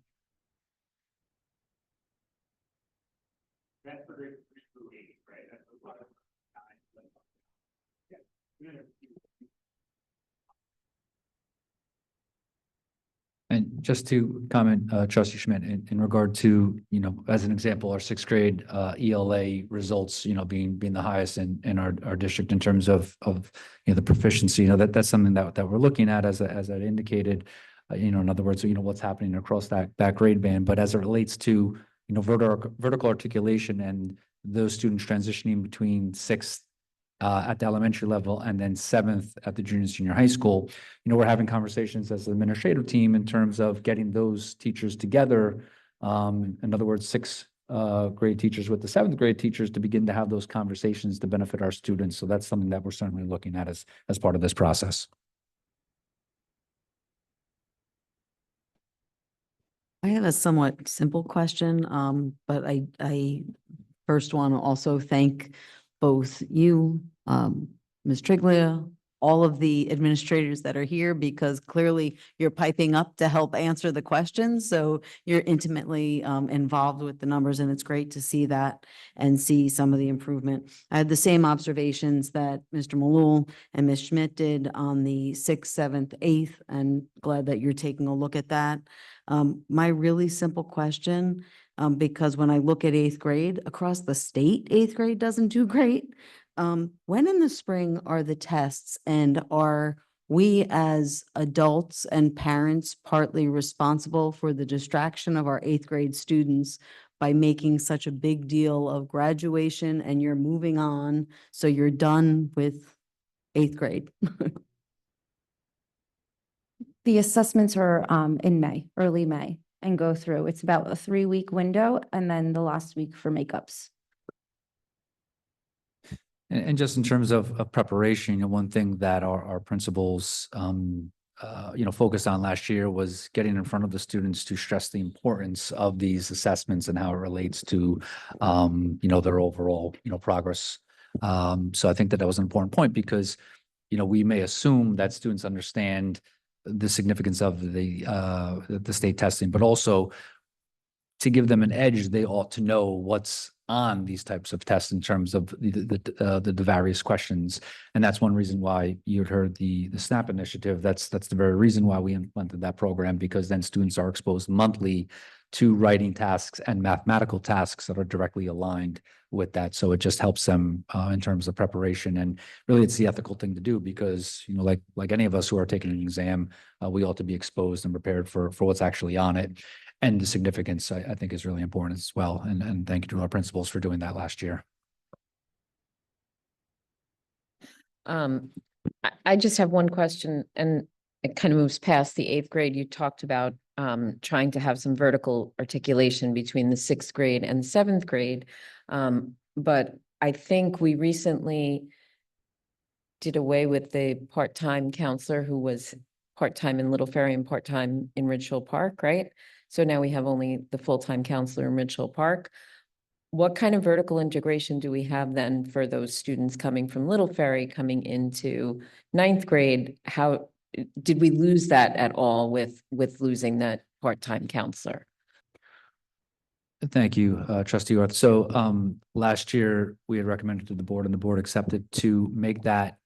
And just to comment, Trustee Schmidt, in regard to, as an example, our 6th grade ELA results, being the highest in our district in terms of the proficiency, that's something that we're looking at as I indicated, in other words, what's happening across that grade band. But as it relates to, vertical articulation and those students transitioning between 6th at the elementary level and then 7th at the junior senior high school, we're having conversations as an administrative team in terms of getting those teachers together. In other words, 6th grade teachers with the 7th grade teachers to begin to have those conversations to benefit our students. So that's something that we're certainly looking at as part of this process. I have a somewhat simple question, but I first want to also thank both you, Ms. Triglia, all of the administrators that are here because clearly you're piping up to help answer the questions. So you're intimately involved with the numbers, and it's great to see that and see some of the improvement. I had the same observations that Mr. Malul and Ms. Schmidt did on the 6th, 7th, 8th, and glad that you're taking a look at that. My really simple question, because when I look at 8th grade across the state, 8th grade doesn't do great. When in the spring are the tests, and are we as adults and parents partly responsible for the distraction of our 8th grade students by making such a big deal of graduation and you're moving on, so you're done with 8th grade? The assessments are in May, early May, and go through. It's about a 3-week window, and then the last week for makeups. And just in terms of preparation, you know, one thing that our principals, focused on last year was getting in front of the students to stress the importance of these assessments and how it relates to, their overall, progress. So I think that was an important point because, we may assume that students understand the significance of the state testing, but also to give them an edge, they ought to know what's on these types of tests in terms of the various questions. And that's one reason why you had heard the SNAP initiative. That's the very reason why we implemented that program, because then students are exposed monthly to writing tasks and mathematical tasks that are directly aligned with that. So it just helps them in terms of preparation. And really, it's the ethical thing to do because, like any of us who are taking an exam, we ought to be exposed and prepared for what's actually on it. And the significance, I think, is really important as well. And thank you to our principals for doing that last year. I just have one question, and it kind of moves past the 8th grade. You talked about trying to have some vertical articulation between the 6th grade and 7th grade. But I think we recently did away with the part-time counselor who was part-time in Little Ferry and part-time in Ridge Hill Park, right? So now we have only the full-time counselor in Ridge Hill Park. What kind of vertical integration do we have then for those students coming from Little Ferry coming into 9th grade? How did we lose that at all with losing that part-time counselor? Thank you, Trustee Orth. So last year, we had recommended to the board and the board accepted to make that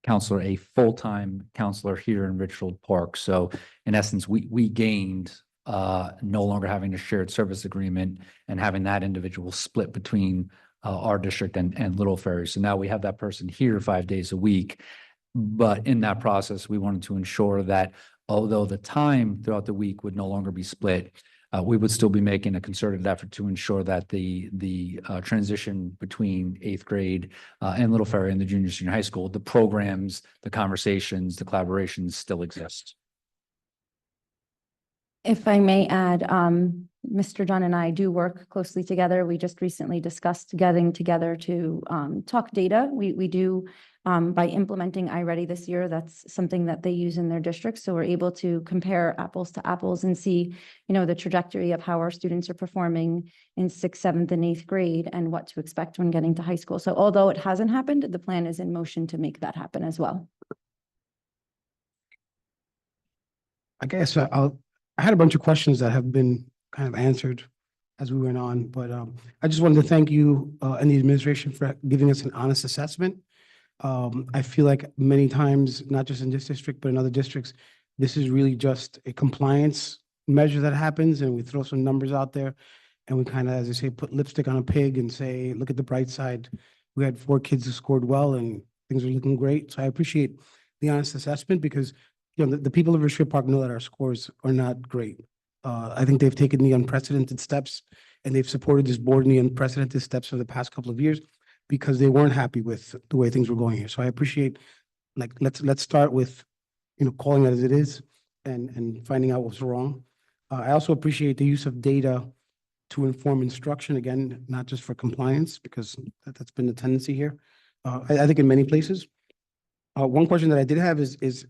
counselor a full-time counselor here in Richfield Park. So in essence, we gained no longer having a shared service agreement and having that individual split between our district and Little Ferry. So now we have that person here 5 days a week. But in that process, we wanted to ensure that although the time throughout the week would no longer be split, we would still be making a concerted effort to ensure that the transition between 8th grade and Little Ferry and the junior senior high school, the programs, the conversations, the collaborations still exist. If I may add, Mr. Dunn and I do work closely together. We just recently discussed getting together to talk data. We do, by implementing iReady this year, that's something that they use in their district. So we're able to compare apples to apples and see, the trajectory of how our students are performing in 6th, 7th, and 8th grade and what to expect when getting to high school. So although it hasn't happened, the plan is in motion to make that happen as well. I guess I had a bunch of questions that have been kind of answered as we went on, but I just wanted to thank you and the administration for giving us an honest assessment. I feel like many times, not just in this district, but in other districts, this is really just a compliance measure that happens, and we throw some numbers out there, and we kind of, as I say, put lipstick on a pig and say, look at the bright side. We had 4 kids who scored well, and things are looking great. So I appreciate the honest assessment because the people of Richfield Park know that our scores are not great. I think they've taken the unprecedented steps, and they've supported this board in the unprecedented steps for the past couple of years because they weren't happy with the way things were going here. So I appreciate, let's start with, calling it as it is and finding out what's wrong. I also appreciate the use of data to inform instruction, again, not just for compliance, because that's been the tendency here. I think in many places. One question that I did have is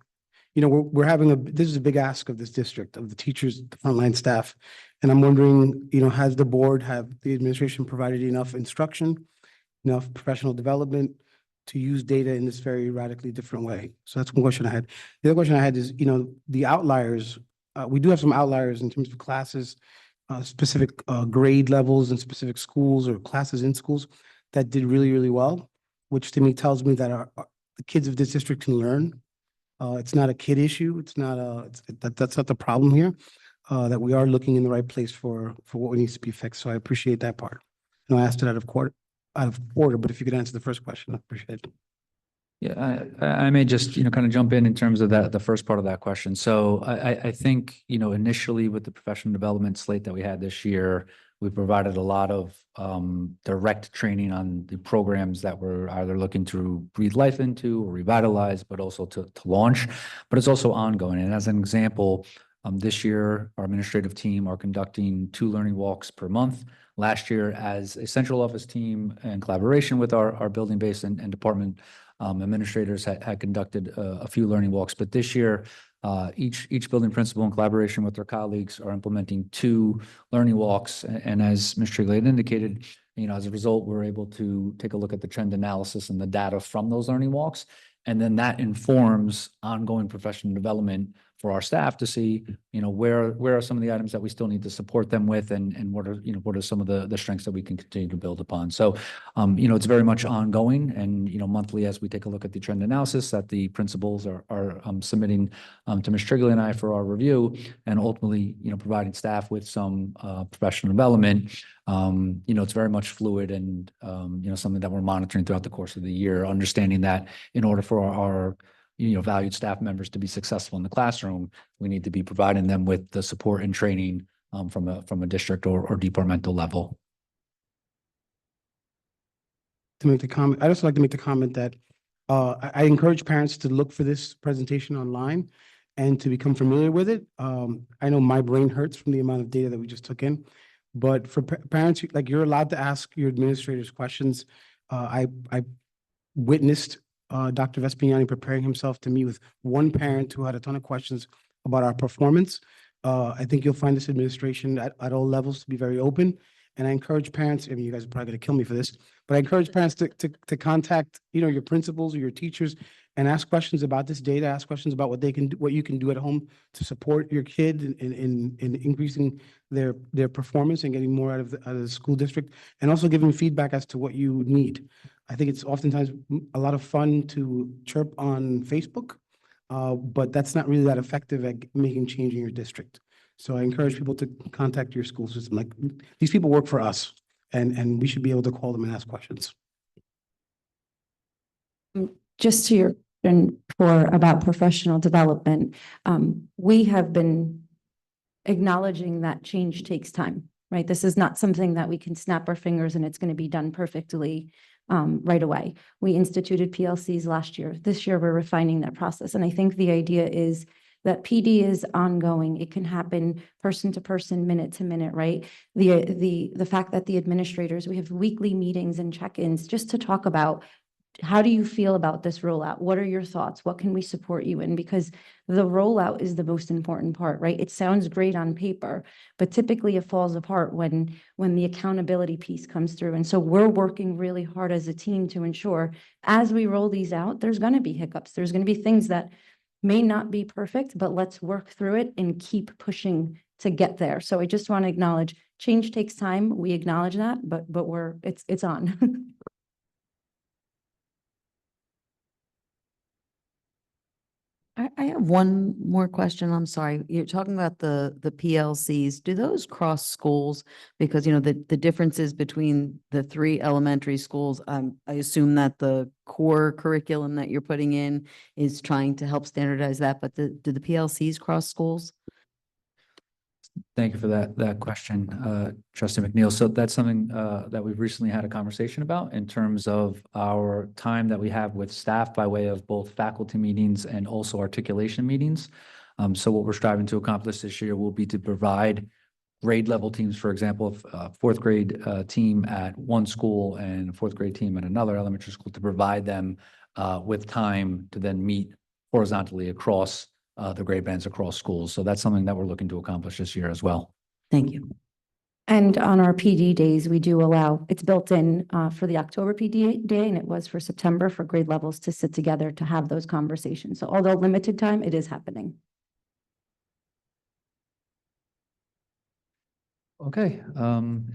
we're having this is a big ask of this district, of the teachers, the frontline staff. And I'm wondering, has the board, have the administration provided enough instruction, enough professional development to use data in this very radically different way. So that's one question I had. The other question I had is, the outliers, we do have some outliers in terms of classes, specific grade levels in specific schools or classes in schools that did really, really well, which to me tells me that the kids of this district can learn. It's not a kid issue. It's not that's not the problem here. That we are looking in the right place for what needs to be fixed. So I appreciate that part. I asked it out of order, but if you could answer the first question, I appreciate it. Yeah, I may just, kind of jump in terms of the first part of that question. So I think, initially with the professional development slate that we had this year, we provided a lot of direct training on the programs that we're either looking to breathe life into or revitalize, but also to launch. But it's also ongoing. And as an example, this year, our administrative team are conducting 2 learning walks per month. Last year, as a central office team in collaboration with our building-based and department administrators had conducted a few learning walks. But this year, each building principal in collaboration with their colleagues are implementing 2 learning walks. And as Ms. Triglia had indicated, as a result, we're able to take a look at the trend analysis and the data from those learning walks. And then that informs ongoing professional development for our staff to see, where are some of the items that we still need to support them with, and what are some of the strengths that we can continue to build upon. So, it's very much ongoing, and, monthly as we take a look at the trend analysis that the principals are submitting to Ms. Triglia and I for our review, and ultimately, providing staff with some professional development. It's very much fluid and, something that we're monitoring throughout the course of the year, understanding that in order for our valued staff members to be successful in the classroom, we need to be providing them with the support and training from a district or departmental level. To make the comment, I'd also like to make the comment that I encourage parents to look for this presentation online and to become familiar with it. I know my brain hurts from the amount of data that we just took in, but for parents, like, you're allowed to ask your administrators questions. I witnessed Dr. Vespignani preparing himself to meet with one parent who had a ton of questions about our performance. I think you'll find this administration at all levels to be very open. And I encourage parents, I mean, you guys are probably going to kill me for this, but I encourage parents to contact, your principals or your teachers and ask questions about this data, ask questions about what they can do, what you can do at home to support your kid in increasing their performance and getting more out of the school district, and also giving feedback as to what you need. I think it's oftentimes a lot of fun to chirp on Facebook, but that's not really that effective at making change in your district. So I encourage people to contact your school system. Like, these people work for us, and we should be able to call them and ask questions. Just to your, and for about professional development, we have been acknowledging that change takes time, right? This is not something that we can snap our fingers and it's going to be done perfectly right away. We instituted PLCs last year. This year, we're refining that process. And I think the idea is that PD is ongoing. It can happen person to person, minute to minute, right? The fact that the administrators, we have weekly meetings and check-ins just to talk about, how do you feel about this rollout? What are your thoughts? What can we support you in? Because the rollout is the most important part, right? It sounds great on paper, but typically it falls apart when the accountability piece comes through. And so we're working really hard as a team to ensure as we roll these out, there's going to be hiccups. There's going to be things that may not be perfect, but let's work through it and keep pushing to get there. So I just want to acknowledge change takes time. We acknowledge that, but it's on. I have one more question. I'm sorry. You're talking about the PLCs. Do those cross schools? Because, the differences between the 3 elementary schools, I assume that the core curriculum that you're putting in is trying to help standardize that, but do the PLCs cross schools? Thank you for that question, Trustee McNeil. So that's something that we've recently had a conversation about in terms of our time that we have with staff by way of both faculty meetings and also articulation meetings. So what we're striving to accomplish this year will be to provide grade level teams, for example, a 4th grade team at one school and a 4th grade team at another elementary school, to provide them with time to then meet horizontally across the grade bands across schools. So that's something that we're looking to accomplish this year as well. Thank you. And on our PD days, we do allow, it's built in for the October PD day, and it was for September for grade levels to sit together to have those conversations. So although limited time, it is happening. Okay,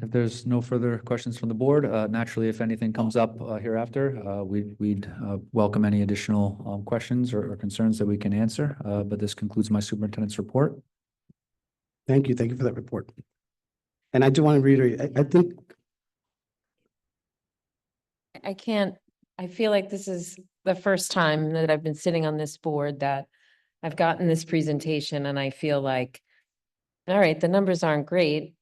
if there's no further questions from the board, naturally, if anything comes up hereafter, we'd welcome any additional questions or concerns that we can answer. But this concludes my superintendent's report. Thank you. Thank you for that report. And I do want to reiterate, I think, I feel like this is the first time that I've been sitting on this board that I've gotten this presentation and I feel like, all right, the numbers aren't great,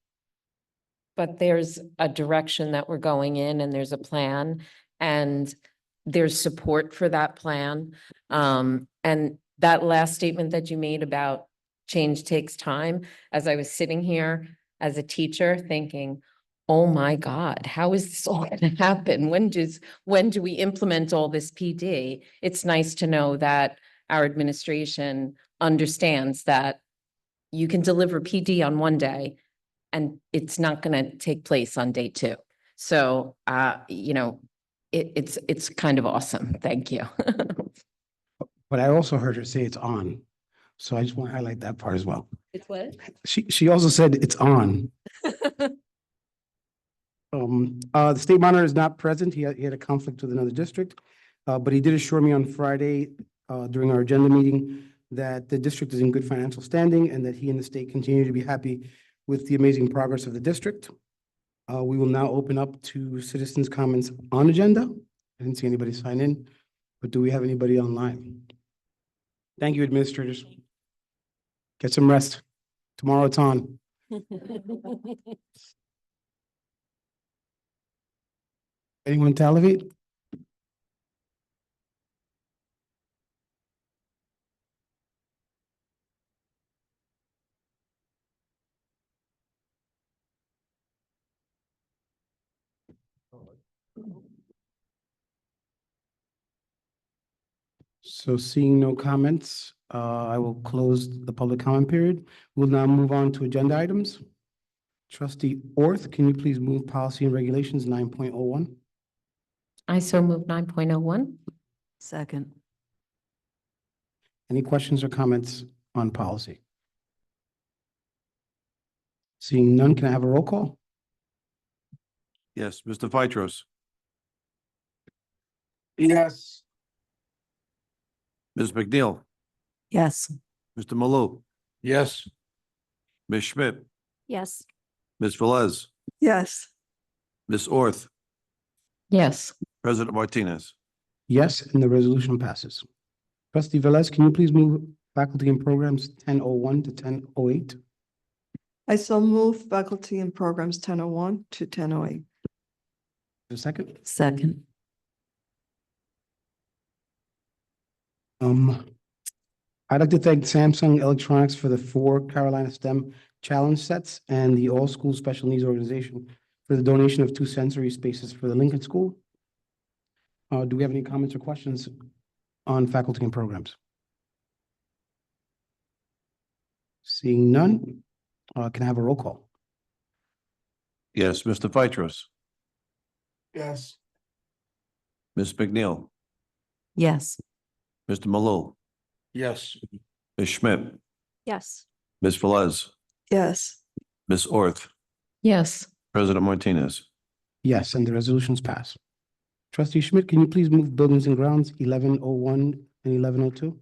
but there's a direction that we're going in and there's a plan and there's support for that plan. And that last statement that you made about change takes time, as I was sitting here as a teacher thinking, oh my God, how is this all gonna happen? When do we implement all this PD? It's nice to know that our administration understands that you can deliver PD on one day and it's not gonna take place on day two. So, it's kind of awesome. Thank you. but I also heard her say it's on. So I just want to highlight that part as well. It's what? She also said it's on. The state monitor is not present. He had a conflict with another district. But he did assure me on Friday, during our agenda meeting that the district is in good financial standing and that he and the state continue to be happy with the amazing progress of the district. We will now open up to citizens' comments on agenda. I didn't see anybody sign in, but do we have anybody online? Thank you, administrators. Get some rest. Tomorrow it's on. Anyone to elevate? So seeing no comments, I will close the public comment period. We'll now move on to agenda items. Trustee Orth, can you please move policy and regulations 9.01? I so move 9.01. Second. Any questions or comments on policy? Seeing none, can I have a roll call? Yes, Mr. Phytros, Yes. Ms. McNeil, Yes. Mr. Malou, Yes. Ms. Schmidt, Yes. Ms. Velez, Yes. Ms. Orth, Yes. President Martinez. Yes, and the resolution passes. Trustee Velez, can you please move faculty and programs 10.01 to 10.08? I so move faculty and programs 10.01 to 10.08. A second? Second. I'd like to thank Samsung Electronics for the 4 Carolina STEM challenge sets and the All School Special Needs Organization for the donation of 2 sensory spaces for the Lincoln School. Do we have any comments or questions on faculty and programs? Seeing none, can I have a roll call? Yes, Mr. Phytros, Yes. Ms. McNeil, Yes. Mr. Malou, Yes. Ms. Schmidt, Yes. Ms. Velez, Yes. Ms. Orth, Yes. President Martinez. Yes, and the resolutions pass. Trustee Schmidt, can you please move buildings and grounds 11.01 and 11.02?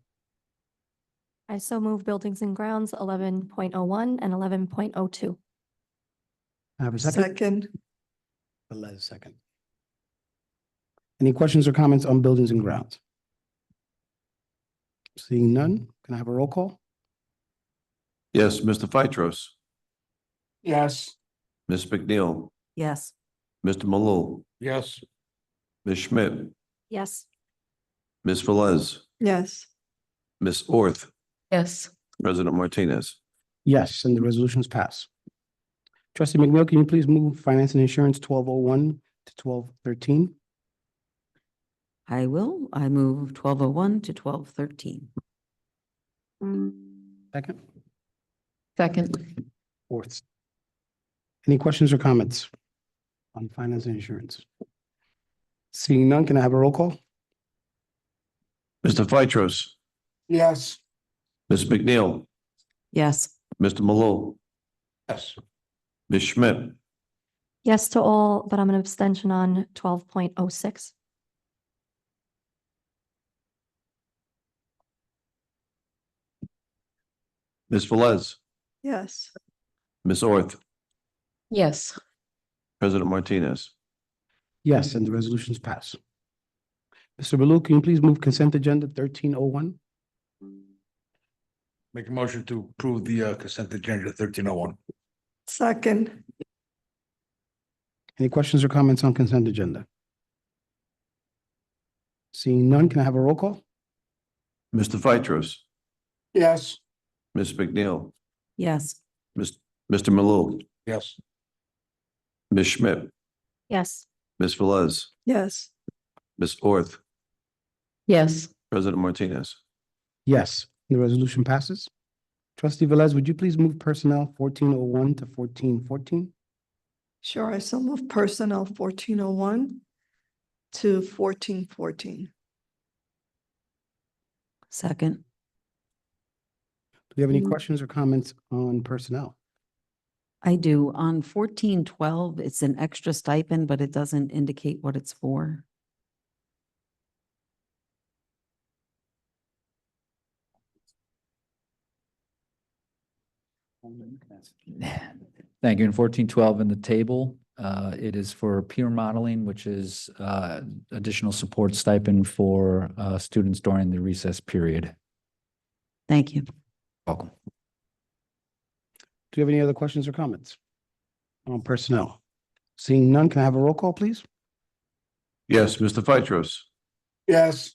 I so move buildings and grounds 11.01 and 11.02. I have a second? Second. Velez, second. Any questions or comments on buildings and grounds? Seeing none, can I have a roll call? Yes, Mr. Phytros, Yes. Ms. McNeil, Yes. Mr. Malou, Yes. Ms. Schmidt, Yes. Ms. Velez, Yes. Ms. Orth, Yes. President Martinez. Yes, and the resolutions pass. Trustee McNeil, can you please move finance and insurance 12.01 to 12.13? I will. I move 12.01 to 12.13. Second? Second. Fourth. Any questions or comments on finance and insurance? Seeing none, can I have a roll call? Mr. Phytros, Yes. Ms. McNeil, Yes. Mr. Malou, Yes. Ms. Schmidt, Yes to all, but I'm an abstention on 12.06. Ms. Velez, Yes. Ms. Orth, Yes. President Martinez. Yes, and the resolutions pass. Mr. Baloo, can you please move consent agenda 1301? Make a motion to approve the consent agenda 1301. Second. Any questions or comments on consent agenda? Seeing none, can I have a roll call? Mr. Phytros, Yes. Ms. McNeil, Yes. Mr. Malou, Yes. Ms. Schmidt, Yes. Ms. Velez, Yes. Ms. Orth, Yes. President Martinez. Yes, the resolution passes. Trustee Velez, would you please move personnel 1401 to 1414? Sure, I so move personnel 1401 to 1414. Second. Do we have any questions or comments on personnel? I do. On 1412, it's an extra stipend, but it doesn't indicate what it's for. Thank you. In 1412 in the table, it is for peer modeling, which is additional support stipend for students during the recess period. Thank you. Welcome. Do you have any other questions or comments on personnel? Seeing none, can I have a roll call, please? Yes, Mr. Phytros, Yes.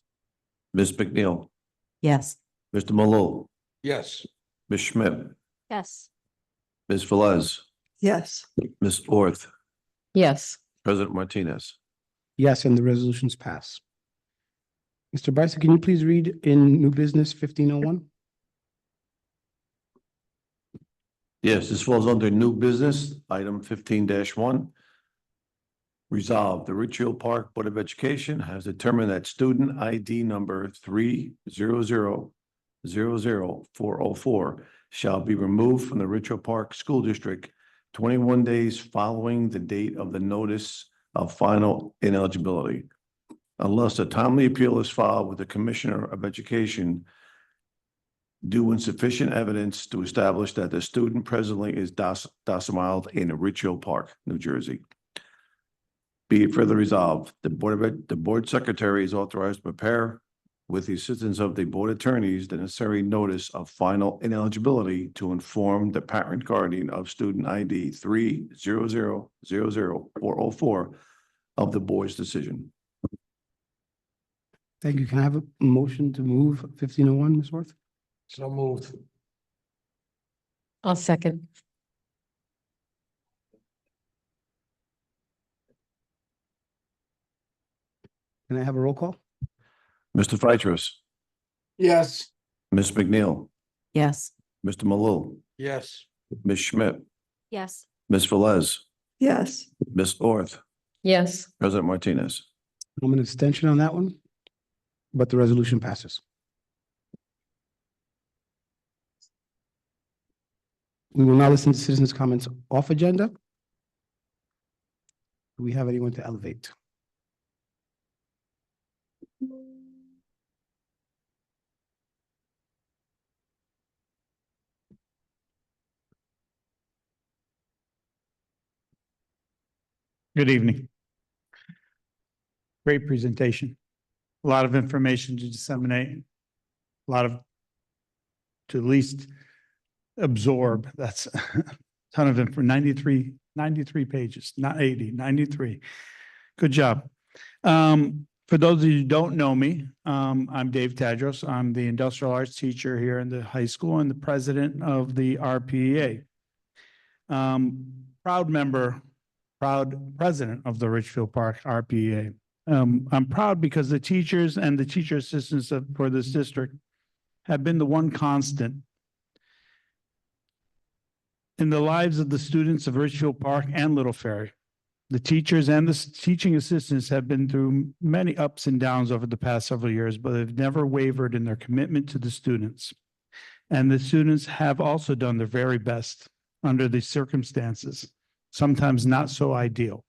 Ms. McNeil, Yes. Mr. Malou, Yes. Ms. Schmidt, Yes. Ms. Velez, Yes. Ms. Orth, Yes. President Martinez. Yes, and the resolutions pass. Mr. Bryson, can you please read in new business 1501? Yes, this falls under new business, item 15-1. Resolved, the Richfield Park Board of Education has determined that student ID number 300-00404 shall be removed from the Richfield Park School District 21 days following the date of the notice of final ineligibility, unless a timely appeal is filed with the Commissioner of Education due insufficient evidence to establish that the student presently is domiciled in Richfield Park, New Jersey. Be it further resolved, the board secretary is authorized to prepare, with the assistance of the board attorneys, the necessary notice of final ineligibility to inform the parent guardian of student ID 300-00404 of the board's decision. Thank you. Can I have a motion to move 1501, Ms. Worth? So moved. I'll second. Can I have a roll call? Mr. Phytros, Yes. Ms. McNeil, Yes. Mr. Malou, Yes. Ms. Schmidt, Yes. Ms. Velez, Yes. Ms. Orth, Yes. President Martinez. I'm an abstention on that one, but the resolution passes. We will now listen to citizens' comments off agenda. Do we have anyone to elevate? Good evening. Great presentation. A lot of information to disseminate. A lot of, to at least absorb. That's a ton of info, 93 pages, not 80, 93. Good job. For those of you who don't know me, I'm Dave Tadros. I'm the industrial arts teacher here in the high school and the president of the RPEA. Proud president of the Richfield Park RPEA. I'm proud because the teachers and the teacher assistants for this district have been the one constant in the lives of the students of Richfield Park and Little Ferry. The teachers and the teaching assistants have been through many ups and downs over the past several years, but have never wavered in their commitment to the students. And the students have also done their very best under the circumstances, sometimes not so ideal.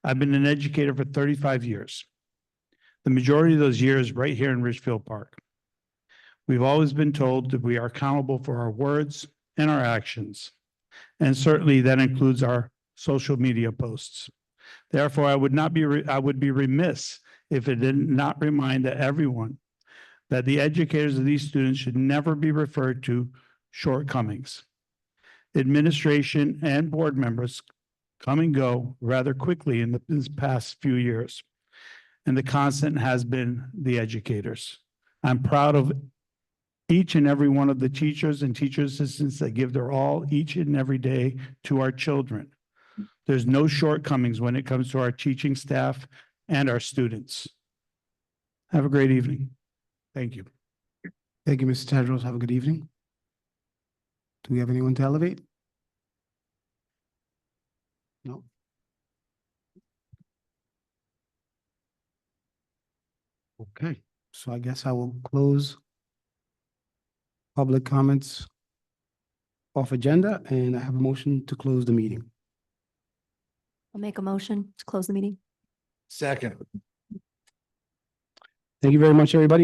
I've been an educator for 35 years. The majority of those years right here in Richfield Park. We've always been told that we are accountable for our words and our actions. And certainly that includes our social media posts. Therefore, I would be remiss if it did not remind everyone that the educators of these students should never be referred to shortcomings. Administration and board members come and go rather quickly in this past few years. And the constant has been the educators. I'm proud of each and every one of the teachers and teacher assistants that give their all each and every day to our children. There's no shortcomings when it comes to our teaching staff and our students. Have a great evening. Thank you. Thank you, Mr. Tedros. Have a good evening. Do we have anyone to elevate? No. Okay, so I guess I will close public comments off agenda, and I have a motion to close the meeting. I'll make a motion to close the meeting. Second. Thank you very much, everybody.